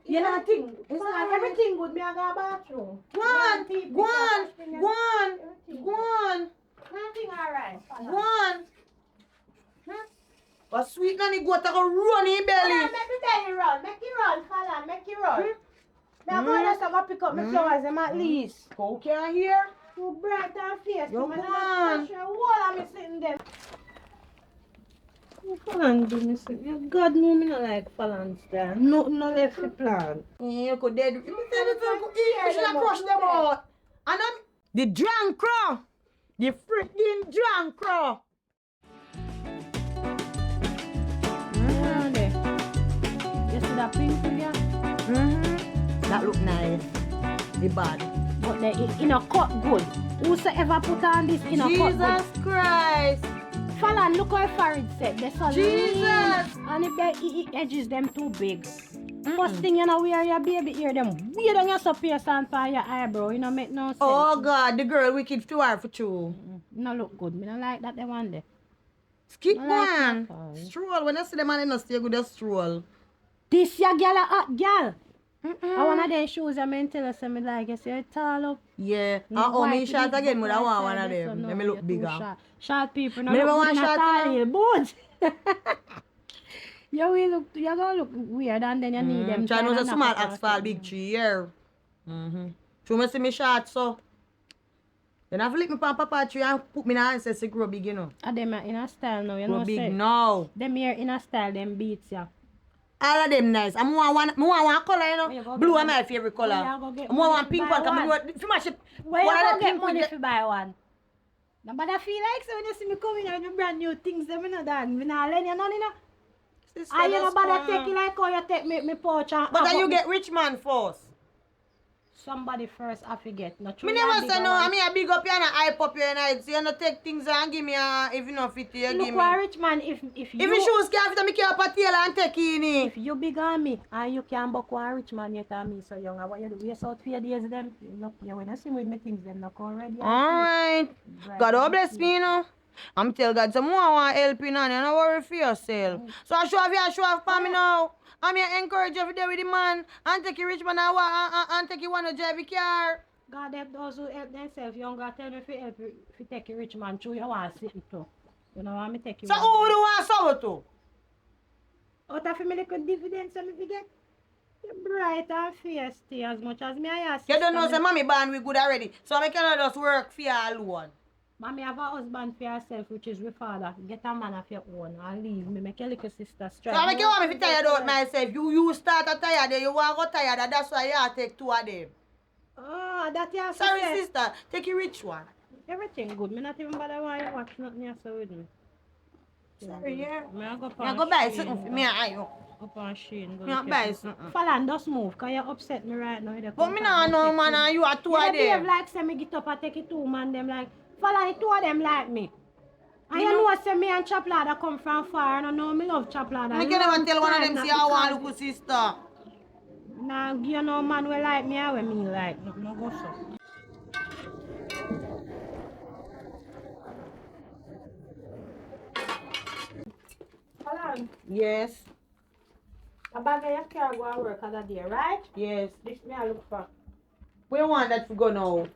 You know think- think it's it's alright. everything good. Me I go bathroom. Go on, go on, go on, go on, Everything alright. go on. But sweet nanny goat go run in belly. Make the belly run. Make it run, Fallon. Make it run. Now go there so go pick up my flowers them at least. Cow can't hear. Too bright and fierce. Yo, Man, go I on. just wall of me sitting there. Fallon do me sit. God know me not like Fallon style. Nothing no left for plan. You could dead. You should have crushed them out. And I'm the drunk crow. The freaking drunk crow. You see that pink thing here? That look nice. The bad. But they in a cut good. Whosoever put on this in a cut good. Jesus Christ. Fallon, look how far it set. They so Jesus. lean. And if the edges them too big. First thing you know wear your baby ear them weird on your surface and for your eyebrow. You know make no sense. Oh God, the girl wicked to her for two. No look good. Me don't like that they one day. Skip I like one. that one. Stroll. When I see the man in the stay good, just stroll. This your girl a hot girl. I one of them shoes I mean tell us me like you see it tall up. Yeah. You Oh, me white short big again, butt but I want like one of that, so them. no, Let me you're look too bigger. Short. Short people no Me never look want good in a short, tall you heel boots. You will look, you gonna look weird and then you need them. Try kinda to small knock up axe fall or big something. tree here. So me see me short so. Then I flip me pan papa tree and put me in the ancestry grow big, you know. And them are in a style now, you Grow know big say. now. Them here in a style, them beats ya. All of them nice. I want one color, you Where you know. go Blue get is my money? favorite Where color. you go get I want money one to pink buy one. one? If you match it, Where you one of gonna the get pink money with to buy one? No, but I feel like so when you see me coming out with brand new things, them not done. Me not lend you none, you know. Sister, And you know, just but I come. take it like how you take me pouch and But have then you up get rich man first. somebody first I forget. Not true. Me never say no. I mean, I big up you and I hype up you and I so you no take things and give me if you not fit you Look give what me. rich man if If you you shoes can't fit, me keep up a tail and take in if it. you big on me and you can buck one rich man you can me so young and what you do waste out for your days them look you when I see with me things them not already. Alright. God oh bless me, you know. I'm tell God some more I want help you now. You don't worry for yourself. So I show off for me now. I'm here encourage you to do with the man and take you rich man and take you one to drive the car. God help those who help themselves. You don't got to tell me if you help if you take a rich man through you want to sit it too. You know what me take you. So who do want so to? Out of me little dividends so me get bright and feisty as much as me I ask. You don't know say mommy born we good already. So I cannot just work for you alone. Mommy have a husband for yourself, which is your father. Get a man of your own and leave me. Make your little sister strive. So I make you want me to tired out myself. You start a tired there, you want to go tired, and that's why you have to take two of them. Oh, that you have to Sorry, say. sister, take a rich one. Everything good. Me not even bother why you watch nothing else with me. Sorry, yeah. Me I go You go buy something for me and you. Go on Shein. Go You look buy at something. Fallon, just move, cause you upset me right now. But me not know, man, and you are two of You behave them. like say me get up and take it two man them like Fallon, the two of them like me. And you know say me and Chaplada come from far and I know me love Chaplada. I can never tell one of them say I want look sister. Nah, you know man we like me and we me like. No go so. Fallon, Yes, a bag of your car go and work other day, right? yes. This me I look for. We want that to go now.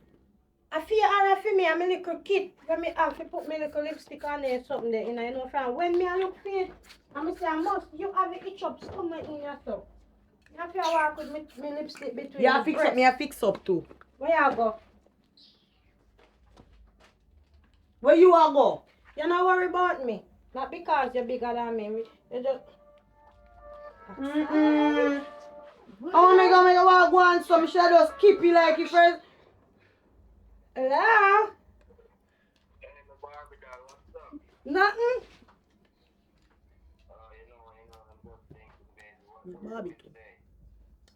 I feel alright for me and my little kit when me have to put my little lipstick on there something there, you know, from when me I look for it, and me say I must, you have it itch up somewhere in your stuff. You have to walk with me lipstick between You your fix breasts. up, me I fix up too. Where you go? Where you are go? You not worry about me. Not because you're bigger than me. You just... Oh my god, make a walk go on some shadows keep you like you first. Hello? Nothing? Barbecue.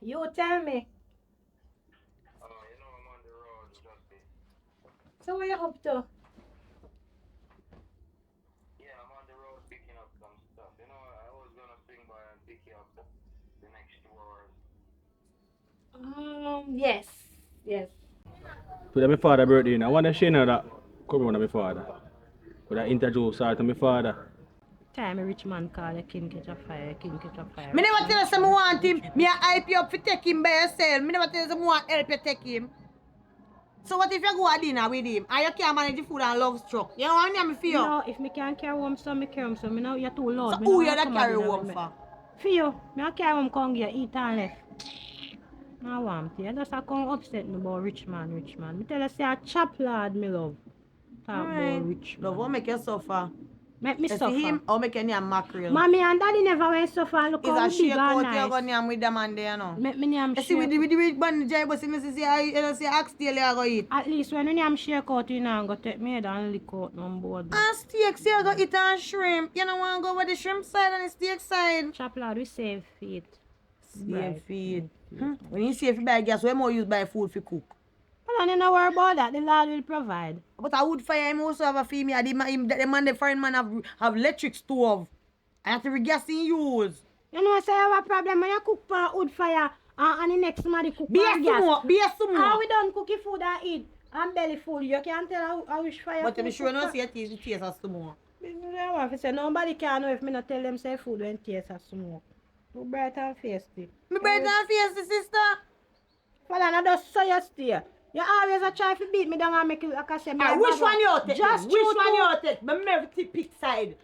You tell me. So what you up to? Yeah, I'm on the road picking up some stuff. You know, I was gonna swing by and pick you up the next 2 hours. Yes. Yes. Today my father birthday, and I want to share that come on my father. But I introduce her to my father. Time a rich man call a king catch a fire, king catch a fire. Me never tell you some want him. Me I hype you up to take him by yourself. Me never tell you some want help you take him. So what if you go at dinner with him and you can't manage the food and love struck? You know what I mean for you? No, if me can't carry home some, me carry home some. Me know you're too loud. So Me who know you you that come carry and dinner home with me. for? For you, me a carry home come here, eat and left. I want to. You just a come upset me about rich man. Me tell you say a chop lad me love. Talk about rich man. Love will make you suffer. Make me You suffer. see him or make you name mackerel. Mommy and daddy never went suffer. Look Is how a big shake and out you nice. go name with the man there, you know. Make me name You see with shake. the rich band the but see me say you say axe tail you go eat. At least when you name shake out, you know, go take me head and lick out on board. And steaks you go eat and shrimp. You don't want to go with the shrimp side and the steak side. Chop lad, we save feet. Save feed. When you save buy gas, we more use buy food for cook. Well, you don't worry about that. The Lord will provide. But I would fire him also have a female. The man, the foreign man have electric stove. I have to be gas in use. You know, say you have a problem when you cook for wood fire and the next somebody cook Be for a gas. sumo, be a sumo. How we done cooking food and eat and belly full. You can't tell how which fire. But to be food sure, cook no for. see a taste, it tastes as sumo. I want to say nobody can know if me not tell them say food when taste as smoke. Too bright and feisty. Me better than face the sister. Well, I just saw you stay. You always a try to beat me down and make you like I say. Which one you take? Just Which choose one two. you take? Me never pick side.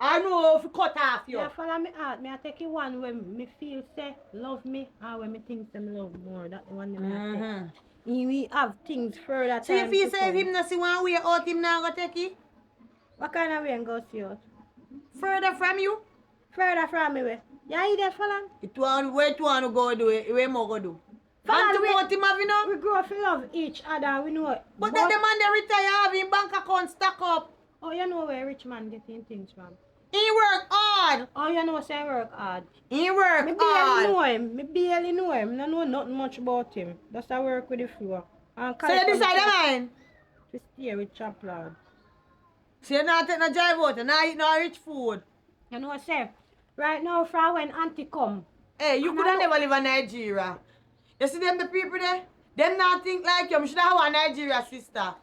I know if you cut off you. Yeah, follow me out. Me I take you one when me feel say love me or when me think them love more. That the one that me I take. We have things further. So you time feel to say if come. him not see one way out, him not go take it? What kind of way and go see out? Further from you? Further from me way. Yeah, you there, Falan? It want where to want to go do it, where more go do. Falan, And to we- both him have you know? We grow up to love each other. We know it. But then the man they retire have him bank account stack up. Oh, you know where rich man getting things from. He work hard. Oh, you know say work hard. He work Me barely hard. know him. Me barely know him. I know nothing much about him. Just I work with the floor. And So you decide the man? to stay with chop lad. So you not take no drive out, you not eat no rich food. You know what say? Right now, from when auntie come. Hey, you And could I have know- never live in Nigeria. You see them the people there? Them not think like you. You should have a Nigeria sister.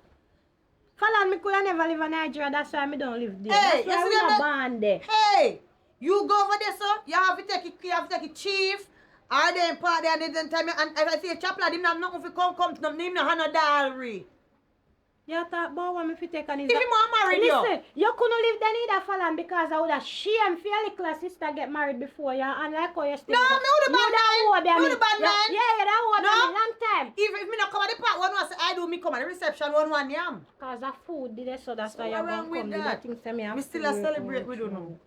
Falan, me coulda never live in Nigeria. That's why me don't live there. Hey, That's why you we see not them born there. Hey, you go over there, so you have to take it chief. Or then part there and then time and if I say chapel, him not nothing for come to him no have no dowry. You talk about what me fi take on his... If him want marry you. Listen, you couldn't live there neither, Falan, because I would have shame for your little sister get married before you, and like how you stay. No, me would have bad man. Me would have bad man. Yeah, that would No. have long time. If me not come at the part one say I do me come at the reception one yam. Because of food did it, so that's So why you're what wrong going to with come. that? The things that me have We to still work a celebrate out. we don't know.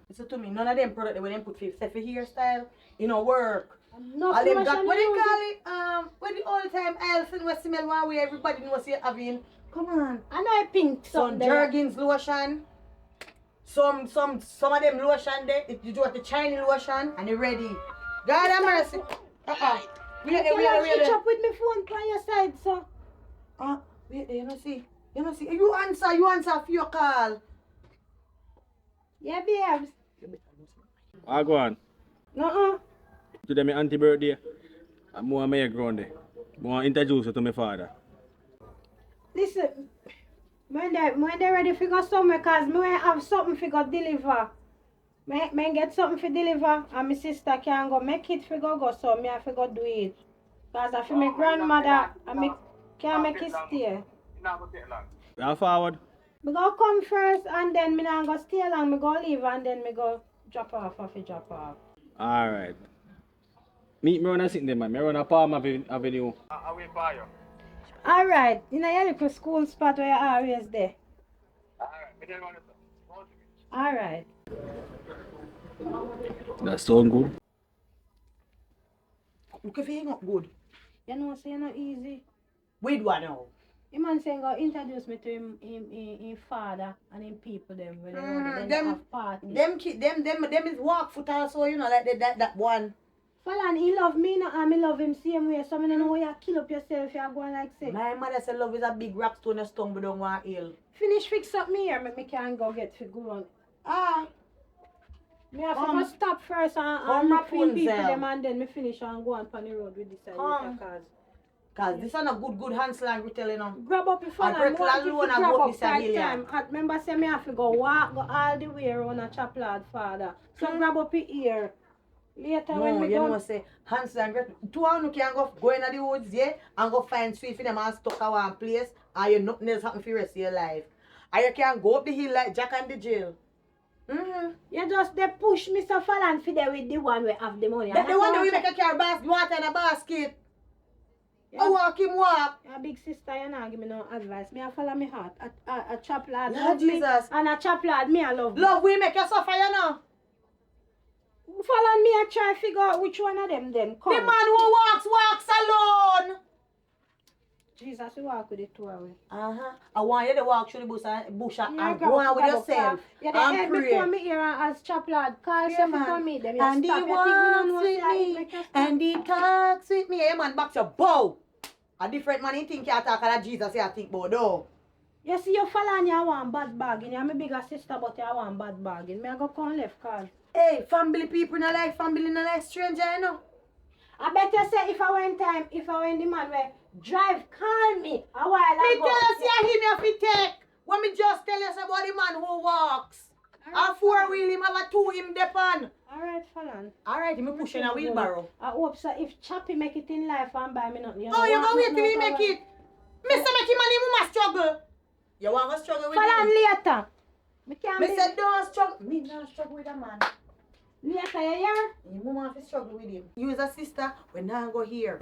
Listen to me, none of them product when them put for except for hairstyle, you know, work. No, All them much got on what the they music. call it, when the old time aisles and we smell one way, everybody knows you having. Come on. I know I pink Some something there. Jergens lotion. Some of them lotion there. You do the Chinese lotion and you ready. God have mercy. You can switch up with me phone on your side, so. Wait, you know see. You know see. You answer for your call. Yeah, babes. I go on. No. Today my auntie birthday. I'm more my ground there. I want to introduce you to my father. Listen, when they ready to go somewhere, because I have something to go deliver. I get something to deliver, and my sister can go make it for go, so I have to go do it. Because I feel my grandmother, and I can't make it stay. Now forward. I go come first, and then I not go stay long, I go leave, and then I go drop off, drop off. Alright. Meet me on a sitting there, man. I run a Palm Avenue. Alright, you know your little school spot where you're always there. Alright. That sound good. Look if he not good. You know, say not easy. With one now. The man saying go introduce me to him father and him people them when Mm, they them- have party. Them is walk foot also, you know, like that one. Falan, he love me no, and me love him same way. So I don't know why you kill up yourself if you're going like say. My mother said love is a big rock stone and stumble down one hill. Finish fix up me here, me can go get for go on. Ah, Me have to Come. go stop first Come, and look for people Rapunzel. them and then me finish and go on the road with this side Come. with the cars. cause this is a good Hansel and Gretel, you know. Grab up your phone break and want land you alone to and grab go up beside right hill, yeah. time. And remember say me have to go walk go all the way around a chop lad father. So grab up your ear. Later No, when me you done. know say Hansel and Gretel. Two of you can go in the woods, yeah, and go find sweet for them and stuck at one place, and you nothing else happen for the rest of your life. And you can go up the hill like Jack and the Jill. You just they push Mr. Fallon for there with the one we have the money. That the one that we make a car water in a basket. I walk him walk. Your big sister, you not give me no advice. Me I follow me heart. A chop lad Yeah, love me, Jesus. and a chop lad me I love. Love, we make you suffer, you know. Follow me I try figure out which one of them come. The man who walks alone. Jesus, you walk with the two away. I want you to walk through the bush and Yeah, go on with yourself. Yeah, the and head pray. before me here as chop lad. Call Yeah, yeah, man. for me. Them you And he stop. You think me walks no know with say I me, make you stop? and he talks with me. Hey man, back your bow. A different man, he think you talk about Jesus, you think about though. You see you follow and you want bad bargain. You're my bigger sister, but you want bad bargain. Me I go come left call. Hey, family people not like family, not like stranger, you know. I bet you say if I went the man where drive call me a while Me ago. tell you, see him have to take. When me just tell you about the man who walks. A four wheel him have a two him depend. Alright, Fallon. Alright, me pushing a wheelbarrow. I hope so if Chappy make it in life and buy me nothing. Oh, you gonna wait till he make it? Mr. Make him and him must struggle. You want to struggle with Fallon him? later. Me can't Me be- said don't struggle. Me not struggle with a man. Later, you hear? You want to struggle with him. You as a sister, we not go here.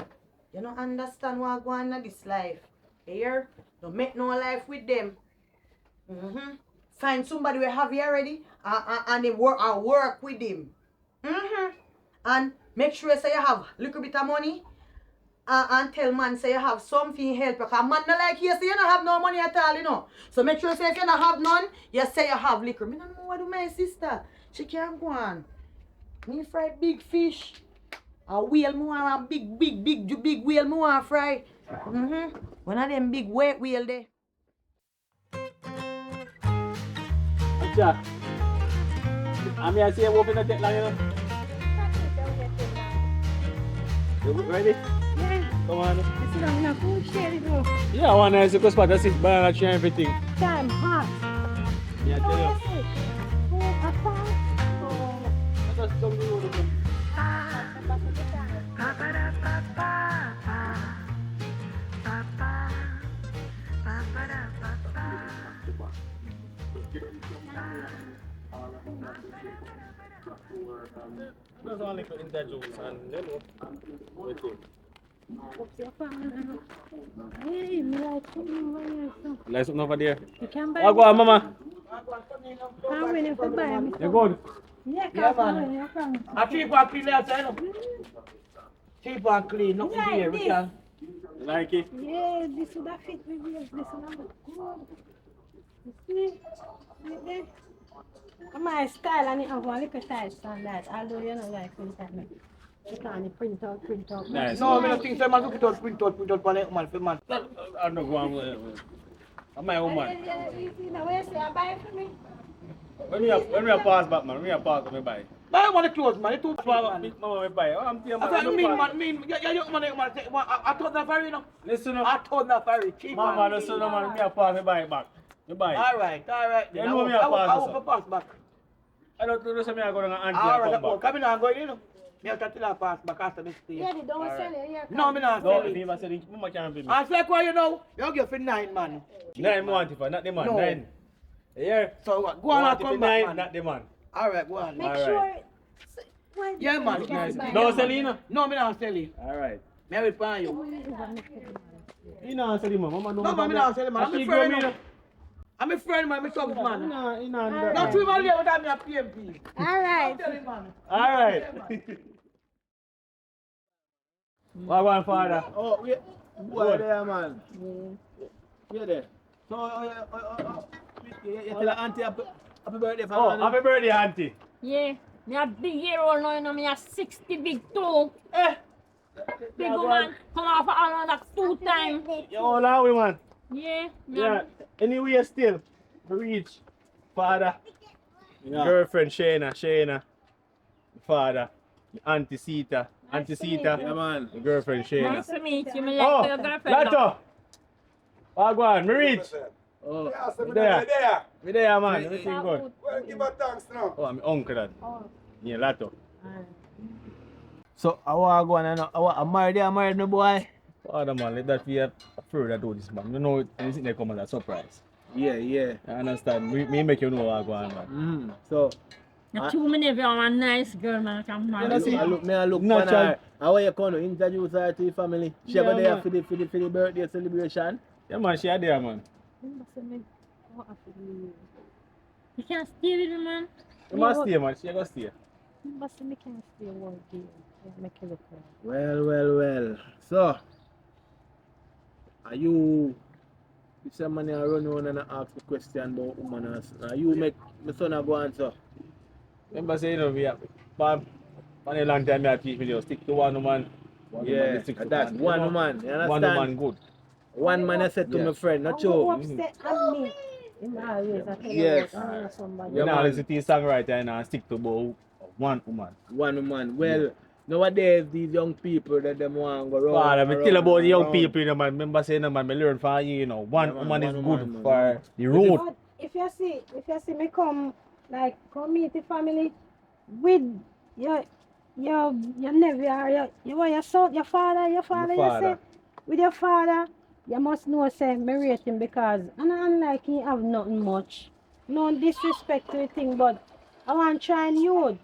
You don't understand what go on in this life. Here, don't make no life with them. Find somebody we have here already and they work with him. And make sure say you have a little bit of money and tell man say you have something help you. Because man not like you say you don't have no money at all, you know. So make sure say if you don't have none, you say you have liquor. Me don't know what do my sister. She can't go on. Me fry big fish. A whale more and big whale more fry. One of them big white whale there. Acha. I see you open the take long, you know. You ready? Yeah. Come on. You sit down in a cool shady though. Yeah, I want to go spot. That's it. Buy and share everything. Time hot. Yeah, tell you. Just come to the road again. There's only interjokes and you know, everything. Let's look over there. You can buy Oh, go on, mama. how many for buy me? You good? Yeah, Yeah, cause man. you're from. I cheap and clean outside, you know. Cheap and clean, nothing Like here, we this. can. You like it? Yeah, this would have fit with you. This would have been good. You see? See there? My style and it have one little tight on that. Although you know like print out. You can't print out. Nice. No, I don't think so, man. Look it out, print out, man, for man. I'm not going. I'm my own man. You see now where you say I buy it for me? When we pass back, man. When we pass, we buy. Buy one of the clothes, man. It's too Mama, man. big mama, we buy. Oh, I'm telling I thought you you, mean, man, yeah, man, I thought that very, you know. Listen I up. thought that very cheap, Mama, man. listen up, man. Me a pass, we buy it back. You buy it. All right. You know me a pass, I sir. will pass back. I don't know say me I go down and auntie All and right, come back. come in and go, you know. Me have to tell her pass back after this thing. Yeah, they don't sell it here. No, me not No, sell if it. you ever said it, mama can't pay me. I say, what you know, you give for 9, man. 9 want it for, not the man. No. 9. Yeah. So what? Go on and come back, 9, man. not the man. All right, go on. Make Alright. sure. Why Yeah, man. Nice. buy No, it? Selena. No, me not sell it. All right. Me will pay you. You know, Selena, mama No, man, me not sell it, man. I'm a friend, man. I'm a friend, man. I'm a sub, man. You know, Not 3 man there without me a PMP. Alright. Tell him, man. All right. What one, father? Oh, we Good. there, man. Yeah, there. So, you tell auntie happy birthday for Oh, man. happy birthday, auntie. Yeah, me a big year old now, you know, me a 60 big too. Eh. Big woman come off for another 2 times. You all are we, man. Yeah, me Yeah. Anyway, still, reach, father, Yeah. girlfriend Shayna, father, auntie Sita, Yeah, man. the girlfriend Shayna. nice to meet you. Me like Oh, your girlfriend. Lato. Wagwan, me reach. Oh, Me there. Me there, man. Everything good. Well, give her thanks now. Oh, I'm uncle that. Yeah, Lato. So I want to go and I want to marry no boy. Father man, let that be a further do this man. You know anything they come as a surprise. Yeah, yeah. I understand. Me make you know what go on man. So The two minutes you are a nice girl, man. I can marry. I look Natural. for her. How are you going to introduce her to your family? She Yeah, ever there man. for the birthday celebration? Yeah man, she are there man. You can't stay with me, man. You must stay man, she gonna stay. But me can't stay one day. Make you look like. Well. So, are you... If somebody run around and ask the question about woman, you make my son go answer. Remember say you know we have for a long time I teach video, stick to one woman. Yeah, stick to that's one. one You know, woman, you one understand? woman good. One man I said to Yeah. my friend, not I true. go upset and me. In always I tell Yes. you about somebody. You Yeah, know, man. listen to your songwriter and stick to about one woman. One woman. Well, nowadays these young people that them want go round. Father, me tell about the young around. people, you know, man. Remember saying, man, me learn from you, you know. One Yeah, man, woman is one good woman, man, for the road. But if you see me come meet the family with your nephew or your son, your father, you father. say with your father, you must know say me rate him because and unlike he have nothing much. No disrespect to the thing, but I want to try and youth.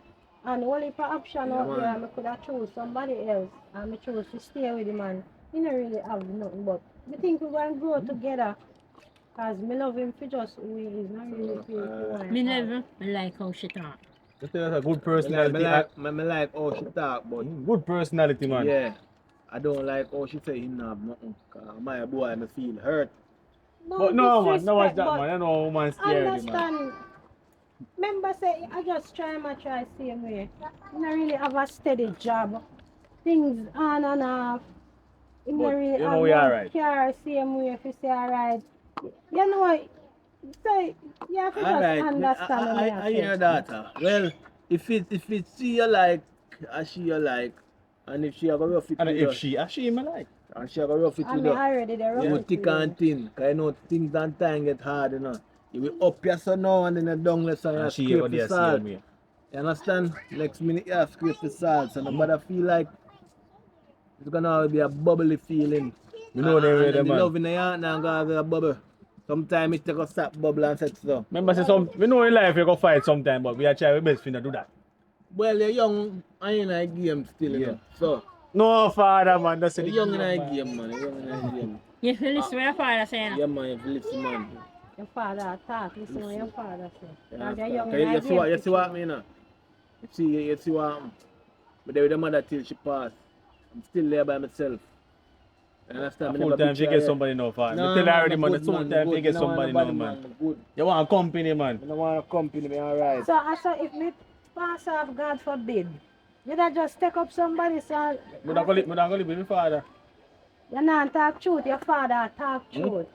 And only for option Yeah, out there, man. I could have choose somebody else and I choose to stay with him and he don't really have nothing but we think we're going to grow together. Because me love him for just who he is, not really for Me never like how she talk. You tell us a good Me personality. like how she talk, but Good personality, man. yeah, I don't like how she say he not have nothing. Cause my boy, I feel hurt. But no, man, no watch disrespect, that, but man. I know woman scared, man. understand. Remember say I just try same way. I don't really have a steady job. Things on and off. I don't But really you know have we no alright. car same way if you say alright. You know, so you have to just Alright, understand what I hear that. Well, if it's she you like, and she you like, and if she have a rough it And with if us, she me like. and she have a rough it I with mean us, already the rough you will it thick with and thin. Cause you know things and time get hard, you know. You will up your son now and then you down less and you And she scrape over the there salt. same way. You understand? Next minute you have scrape the salt, so nobody feel like it's gonna always be a bubbly feeling. You know they way And them, the man. love in the heart now gonna have a bubble. Sometimes it take a stop bubble and set so. Remember say we know in life you go fight sometime, but we are trying our best to not do that. Well, you're young and you're in a game still, you know. So, No father, man, that's you're the young in a man. game, man. You're young in a game. You feel listen to your father saying? Yeah, man, you listen, man. Your father talk, listen what your father say. Yeah, Because you're young okay, and you see what I mean, you see what I'm. But there with the mother till she passed. I'm still there by myself. You understand? A Me full never time betray you get her. somebody now, father. No, Me tell you already, I'm man, good, the full man, time you good. get Me no want somebody now, nobody, man. man. Good. You want company, man. I don't want to company, me alright. So I said if me pass off, God forbid, you not just take up somebody so Me not gonna live with my father. you not talk truth, your father talk truth.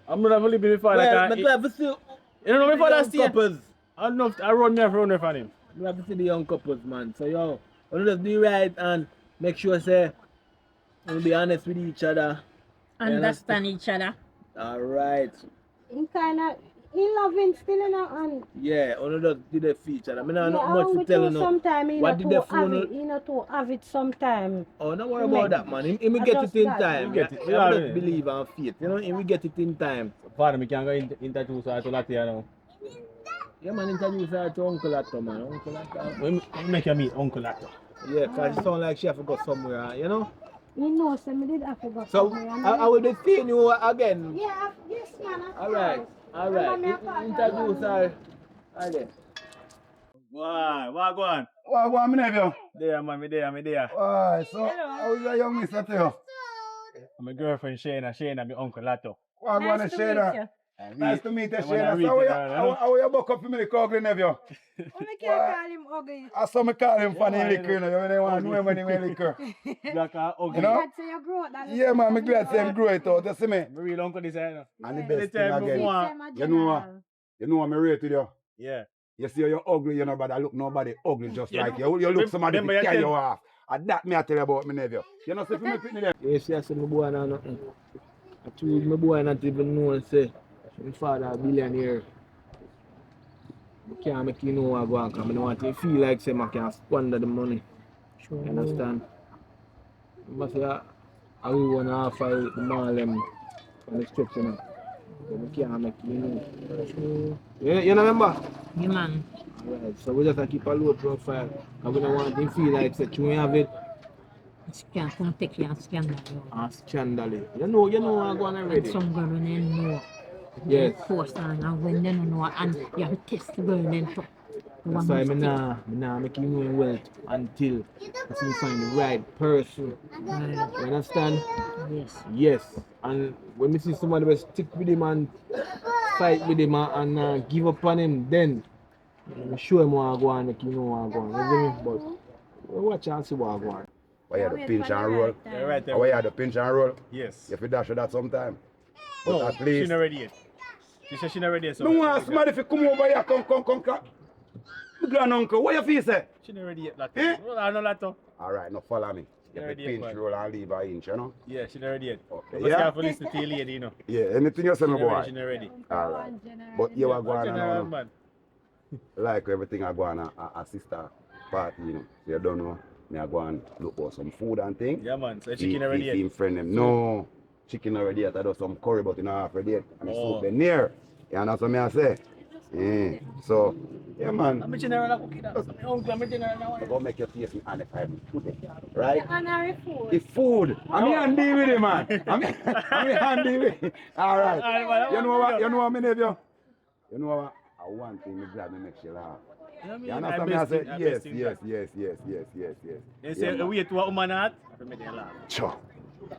I'm not gonna live with my father. Well, Cause me glad to see you know my father young stay. couples. I don't know if I run me from him. Me glad to see the young couples, man. So, yo, we just do right and make sure, say, we'll be honest with each other. Understand each other. Alright. He loving still you know and Yeah, only just do the feature. I mean, yeah, not much to tell you now. Sometimes he What not did too the have phone? it, he not too have it sometime. Oh, don't worry about that, man. He will get it Adjust in that, time. man. Get it. You have to believe and faith. You know, he will get it in time. Father, me can go introduce her to Latia now. Yeah, man, introduce her to Uncle Atto, man. Uncle Atto. We make you meet Uncle Lato. Yeah, because it sound like she have to go somewhere, you know? He knows so me did have to go So, somewhere, I will be seeing you again. yeah, yes man. Of Alright, course. alright. Introduce her. Again. Why? What go on? What go on, my nephew? There, man, me there. Why, so how is your young mister to you? My girlfriend Shayna, my Uncle Lato. What go on, Nice to meet Shayna? you. Nice to meet you, I'm gonna Shayna. read So it, how you buck up for me, the ugly nephew? We can't call him ugly. I saw me call him funny Yeah, liquor, you know. You don't want to know him when he wear liquor. Black and ugly. You know? Glad to you grow that Yeah, man, I'm glad to see him grow it out. You see me? My real uncle this here. And the Yeah. best thing Anytime again. you want. You know what? You know what I rate with you? Yeah. You see you're ugly, you know, but I look nobody ugly just Yeah, like you. You look somebody remember to you carry tell- you off. And that me I tell you about me nephew. You know, see for me pitney them. You see, I say my boy now nothing. I choose my boy not even know and say, my father a billionaire. I can't make you know what I go on because I don't want to feel like say I can squander the money. You understand? But I will want to offer the Marlem on the stretch, you know. But we can't make you know. You know, remember? Yeah, man. Alright, so we just have to keep a low profile. And we don't want to feel like that you have it It's can't come take you and scandal you. scandally. You know I'm going And already. some girl when they know. Yes. They post on and when they don't know and you have to test the girl then too. The That's one why who's I'm not making you know well until you find the right person. Right. You understand? Yes. Yes. And when we see somebody will stick with him and fight with him and give up on him, then I'm sure him what I go on, make you know what I go on. You get me? But we watch and see what I go on. Why you had to pinch and roll? Yeah, right there. Why you had to pinch and roll? Yes. You have to dash with that sometime. But No, at she least... not ready yet. She said she not ready yet. So No want somebody to come over here, come. My grand uncle, what you feel say? She not ready yet. Like, Eh? well, I know that too. Alright, now follow me. You have to Already, yeah, pinch, man. roll and leave an inch, you know? Yeah, she not ready yet. Okay, But yeah? you have to listen to your lady, you know. Yeah, anything you say, She my not ready, she boy. not ready. Alright. But you are going General, on, man. like everything I go on a sister party, you know. So you don't know, me I go and look for some food and things. Yeah, man. So chicken already Feed yet. friend them. No, chicken already yet. I do some curry, but you know half ready yet. And the Oh. soup been near. You understand what me I say? Yeah. So, yeah, man. I'm a general cookie. That's my uncle. I'm a general now. I go make your taste me and if I food, right? Honorary food. It's food. I'm handy with it, man. I'm handy with it. All right. You know what? You know what, me nephew? You know what? I one thing, me glad me make you laugh. You understand me? I say yes. They say, wait to a woman heart. I make them laugh. Sure.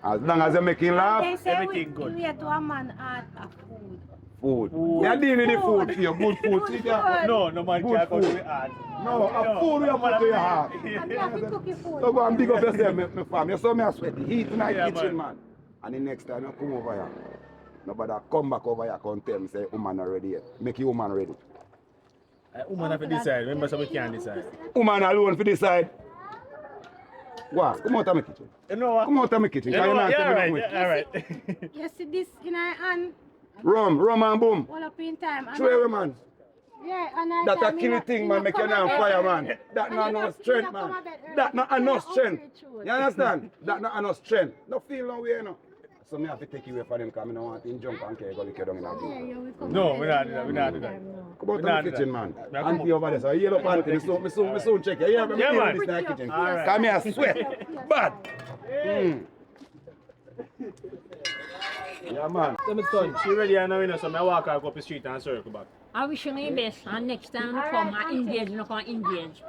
As long as you make him laugh, They say Everything good. we to a man art of food. food. You deal with the food for your good food. See that? No, no man Good can't go to food. the heart. No, a food you put to your heart. And you have to cook your food. So go and big up yourself, my fam. You saw me a sweat the heat in the Yeah, kitchen, man. man. And the next time you come over here, nobody come back over here and tell me say woman not ready yet. Make your woman ready. Woman have to decide. Remember, so we can't decide. Woman alone for decide. Go on, come out of my kitchen. You know what? Come out of my kitchen. You Can know you what? not Yeah, tell me right. nothing? Yeah, all right. You see this in our hand, Rum and boom. all up in time. And Show every man. yeah, and I That a tell me kill not- thing, me man. not Make you come not a bed fire, early. man. That And not you enough not- strength, you not come man. a bed early. That not You enough not strength. upgrade You understand? That not enough strength. No feel no way, no. So me have to take you away from them because I don't want him jump and carry go lick you down in a Yeah, drink. you will come No, a we bed not do early that. We not do and that. time now. Come out We of not the do kitchen, that. man. Yeah, come Auntie over there, so yellow panty, me soon check you. Yeah, me Yeah, feel man. this in the kitchen. All right. Come here, sweat. Bad. Yeah, man. Tell me, son, she ready now, you know, so I walk her go up the street and circle back. I wish you the best and next time you come and engage, you come engage.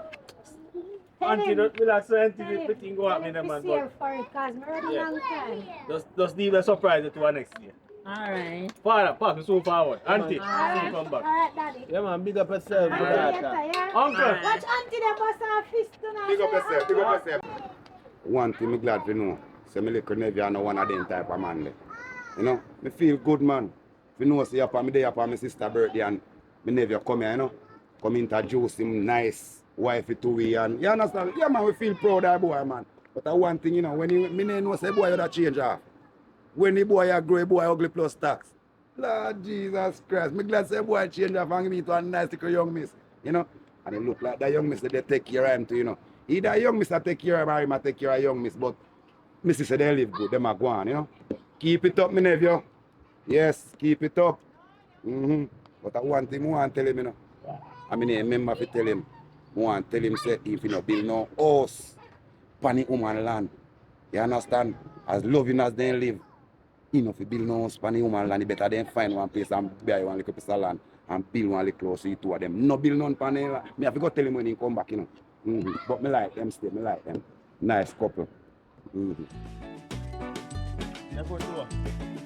Auntie, don't relax, auntie, Tell the thing go up in the him man, to be but for it, because I'm ready Yeah. long time. just leave a surprise to her next year. Alright. Father, pack me soon forward. Auntie, soon Alright, come back. alright, daddy. Yeah, man, big up yourself, Auntie brother. later, yeah? Uncle. Watch auntie them bust her fist tonight. Big up say, yourself, big up yourself. One thing me glad to know, say me little nephew are no one of them type of man there. You know, me feel good, man. You know, say upon me day upon my sister birthday and me nephew come here, you know. Come introduce him nice wifey to we and you understand? Yeah, man, we feel proud of that boy, man. But one thing, you know, when you me know say boy you da change off. When the boy a grow, boy ugly plus tax. Lord Jesus Christ, me glad say boy change off and give me to a nice little young miss. You know? And it look like that young miss they take care of him too, you know. Either young miss a take care of him or him a take care of young miss, but Missy said they live good, them a go on, you know. Keep it up, my nephew. Yes, keep it up. But I one thing I want to tell him, you know. I mean, I remember to tell him, I want to tell him, say, if you know, build no house, pan woman land. You understand? As loving as they live, you know, if you build no house, pan woman land, you better than find one place and buy one little piece of land and build one little close to the two of them. No build none pan land. Me have to go tell him when he come back, you know. But me like them still, me like them. Nice couple. You go to her.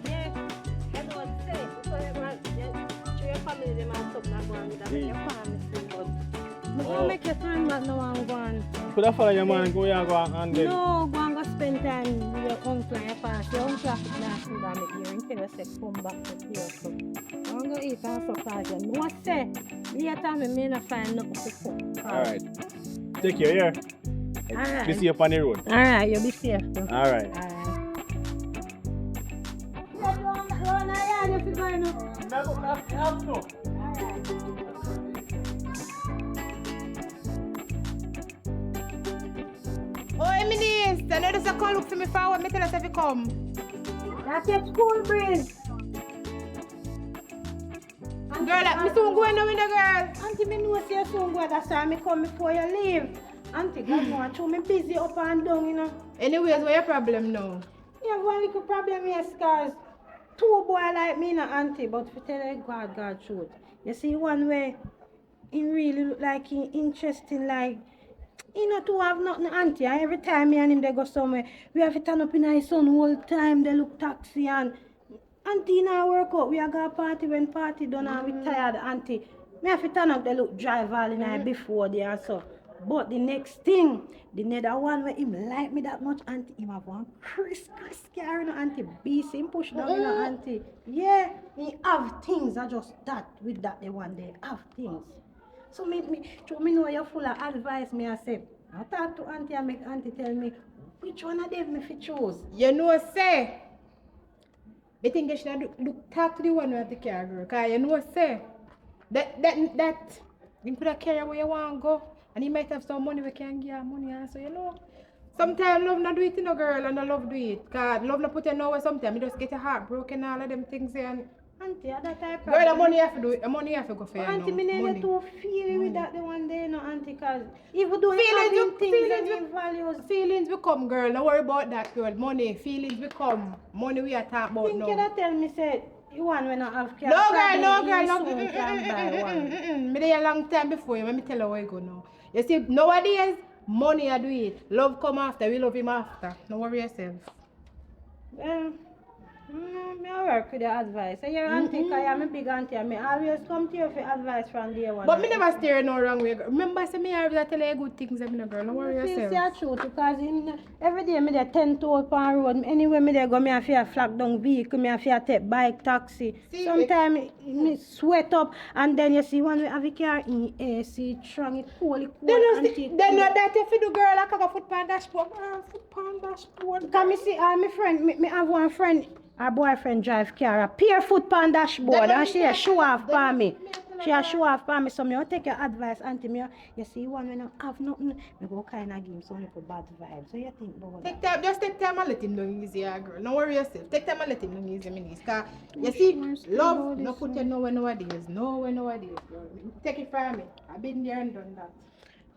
Yeah, everyone say, so everyone, to your family, they might stop not going with them. Your family still good. Don't make your time back now and go on. Could I follow your man, go and go and then? No, go and go spend time with your uncle and your parents. Your uncle have to dance with them here until you say come back to here. So, I'm going to eat and surprise them. No, say, later I may not find nothing to cook. Alright. Take care, yeah? Alright. Be see you up on the road. Alright, you'll be safe. Though. Alright. Alright. Run ahead if you're going to. Alright. Oh, Eminis, I know there's a call look for me forward. Me tell us if you come. That's your school breeze. Girl, me soon going now with the girl. Auntie, me know say you soon go. That's why me come before you leave. Auntie, God know, I me busy up and down, you know. Anyways, what your problem now? You have one little problem here, Scars. Two boy like me, no auntie, but to tell you God truth. You see one way, he really look like he interesting, like, you know, to have nothing auntie. And every time me and him they go somewhere, we have to turn up in our son whole time, they look taxi and auntie now work out. We are going to party when party done and we tired, auntie. Me have to turn up, they look drive all in our before there and so. But the next thing, the nether one where him like me that much, auntie, him have one Chris car, you know, auntie, beast him push down, you know, auntie. Yeah, he have things, I just that, with that the one day, have things. So me know you're full of advice, me I say, I talk to auntie and make auntie tell me, which one of them me fi choose. You know, say, I think you should talk to the one who have the car, girl. Because you know, say, that, you could have carry where you want to go. And he might have some money we can give her money. And so, you know, sometimes love not do it, you know, girl, and I love do it. Because love not put you nowhere sometimes. You just get your heart broken, all of them things there. And Auntie, that type girl, the money you have to do it. The money you have to go for you, auntie, know. me never Money. too feel with that the one day, no, auntie, because even though Feelings you will- having things feelings and will- in values, Feelings will come, girl. Don't worry about that, girl. Money, feelings will come. Money we are talking about think now. you that tell me, say, you want when I have car, No, girl, probably no, you girl, no. soon can buy one. Me there a long time before you. Let me tell you where you go now. You see, nowadays, money I do it. Love come after. We love him after. Don't worry yourself. Well, me I work with the advice. So your auntie, because I'm a big auntie, and me always come to you for advice from day one. But me never steer no wrong way. Girl. Remember, say me always tell you good things, me no girl. Don't worry I feel yourself. say true because every day me there 10 to up on road. Anywhere me there go, me have to flag down vehicle, me have to take bike, taxi. See, Sometimes me sweat up and then you see one we have a car in AC, strong, it cold, Then auntie. that if you do girl, I can go foot pan dashboard. Foot pan dashboard. Because me see my friend, me have one friend, her boyfriend drive car, a pure foot pan dashboard, and she a show off for me. She a show off for me, so me take your advice, auntie. You see one when I have nothing, me go kind of give him some little bad vibes. So you think about Take that? time, just take time and let him down easy, girl. Don't worry yourself. Take time and let him down easy, me niece. Cause you see, love no put you nowhere nowadays. Nowhere nowadays, girl. Take it from me. I've been there and done that.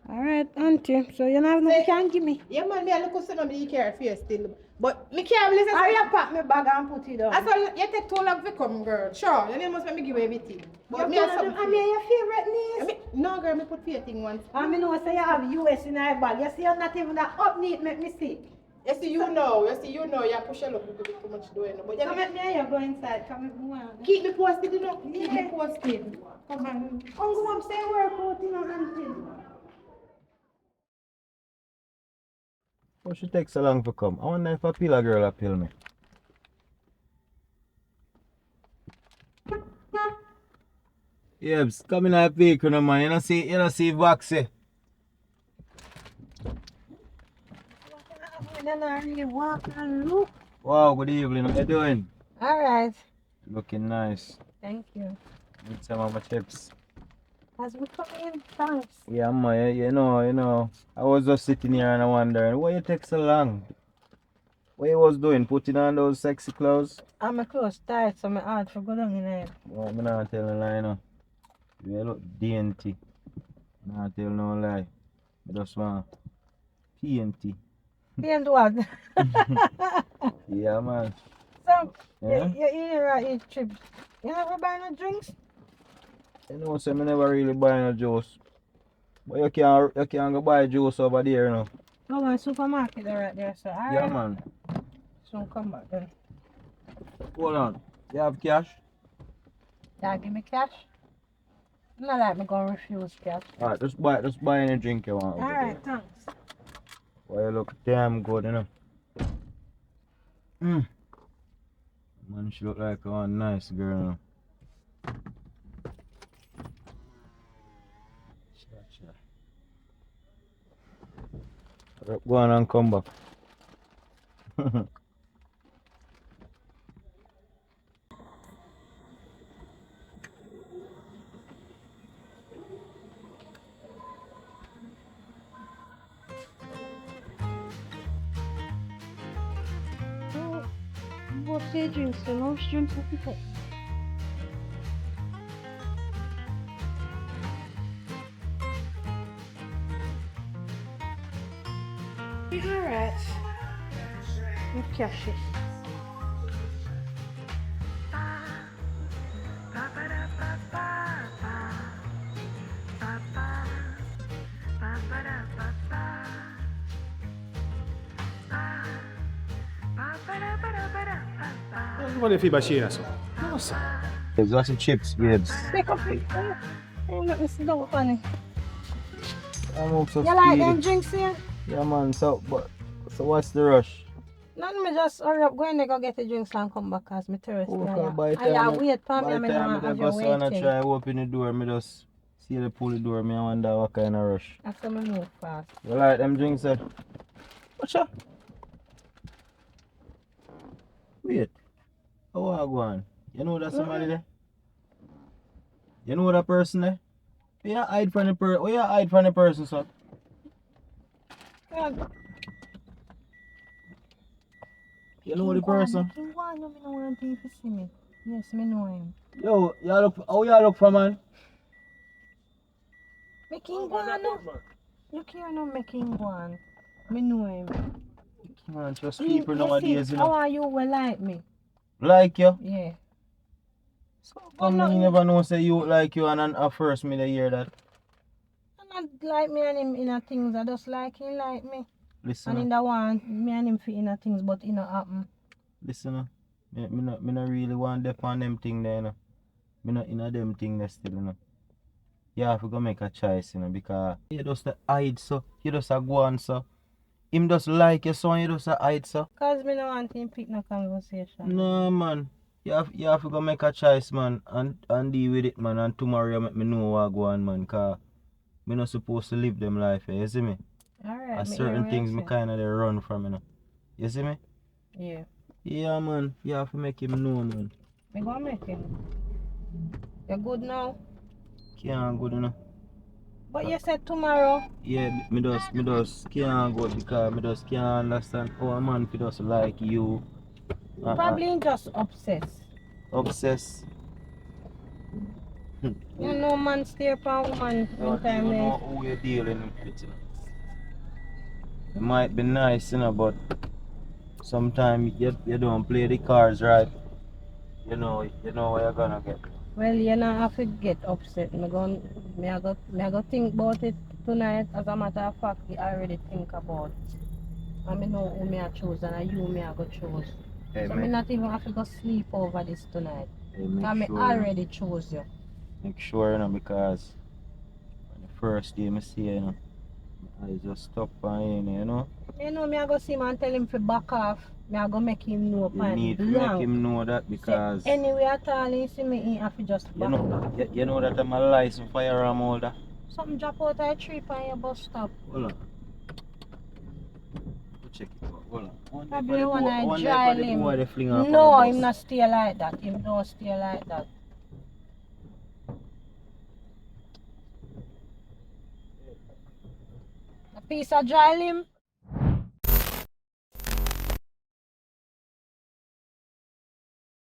Alright, auntie. So you know nothing you can give me. Yeah, man, me I look at some of me care for you still. But me can't listen. Hurry up, pack me bag and put it down. I saw you take too long to come, girl. Sure, you must make me give you everything. But me have something. I mean, your favorite niece. No, girl, me put for your thing once. I mean, know say you have US in your bag. You see, you're not even that up neat, make me sick. You see, you push your luck a bit too much doing. But Come with me and you go inside. Come with me. keep me posted, you know. Keep me posted. Come on. Uncle Mom say work out, you know, auntie. Why she take so long to come? I wonder if a pillar girl will pill me. Yebs, come in a vehicle no man. You know see Vaxi. I don't really walk and look. Wow, good evening. How you doing? Alright. Looking nice. Thank you. Need some of my chips. As we come in, thanks. Yeah, man, you know. I was just sitting here and I wondering, why you take so long? What you was doing? Putting on those sexy clothes? I'm close tight, so my heart for go down in there. Well, I'm not telling a lie, you know. You look dainty. Not tell no lie. I just want PNT. And what? Yeah, man. So, Yeah? you here eat chips. You never buy no drinks? You know, so I never really buy no juice. But you can go buy juice over there, you know. No, my supermarket right there, so alright. Yeah, man. So come back then. Hold on. You have cash? Yeah, give me cash. Not like me gonna refuse cash. Alright, just buy any drink you want. over Alright, there. thanks. Well, you look damn good, you know. Man, she look like a nice girl, you know. Go on and come back. What's your drinks? You know, which drinks you pick? Alright. Cash it. What if you machine so? No, sir. There's lots of chips, babes. Pick up it. Oh, let me sit down funny. I'm also You like them drinks here? Yeah, man. So what's the rush? None me just hurry up, go in there, go get the drinks and come back as me thirsty. Okay, by the I time wait for me, by and the me time not I have go you so and I waiting. try open the door, me just see the pull the door, me I wonder what kind of rush. After me move fast. You like them drinks, sir? What's up? Wait. How I go on? You know that somebody there? You know that person there? You hide from the person. Oh, you hide from the person, son. You know the person? King Juan, no, me no want him to see me. Yes, me know him. Yo, you look. How you look for, man? Me King Juan, no. Look here, no, me King Juan. Me know him. Man, just people nowadays, you How know. are you will like me? Like you? Yeah. So come me never know say you like you and at first me they hear that. And not like me and him in a things, I just like him like me. Listen. And in the one, me and him fit in a things, but it not happen. Listen, me not really want dep on them thing there, you know. Me not in a them thing there still, you know. You have to go make a choice, you know, because you just a hide so, you just a go on so. Him just like you so and you just a hide so. Cause me no want him pick no conversation. No man. You have to go make a choice, man, and deal with it, man, and tomorrow you make me know what go on, man, cause me not supposed to live them life, you see me? Alright, And certain things me kinda they run from, you know. You see me? Yeah. Yeah, man. You have to make him know, man. Me gonna make him. You good now? Can't go, you know. But you said tomorrow. Yeah, me just can't go because me just can't understand how a man could just like you. Probably just obsessed. Obsessed. You know man stay upon woman one time You there. know who you're dealing with, you know. It might be nice, you know, but sometimes you don't play the cards right. You know what you're gonna get. Well, you not have to get upset. Me I go think about it tonight. As a matter of fact, I already think about it. And me know who me I choose and you me I go choose. Hey, So me not even have to go sleep over this tonight. Hey, Because me already chose you. Make sure, you know, because on the first day I see you, you know, I just stop on you know. You know, me I go see him and tell him to back off. Me I go make him know You need to make him know that because say, anyway at all he see me, he have to just back off. you know that I'm a licensed firearm holder. Something drop out of a tree on your bus stop. Hold on. Go check it out. Hold on. Probably when I dry him. No, him not stay like that. Him don't stay like that. A piece of dry limb.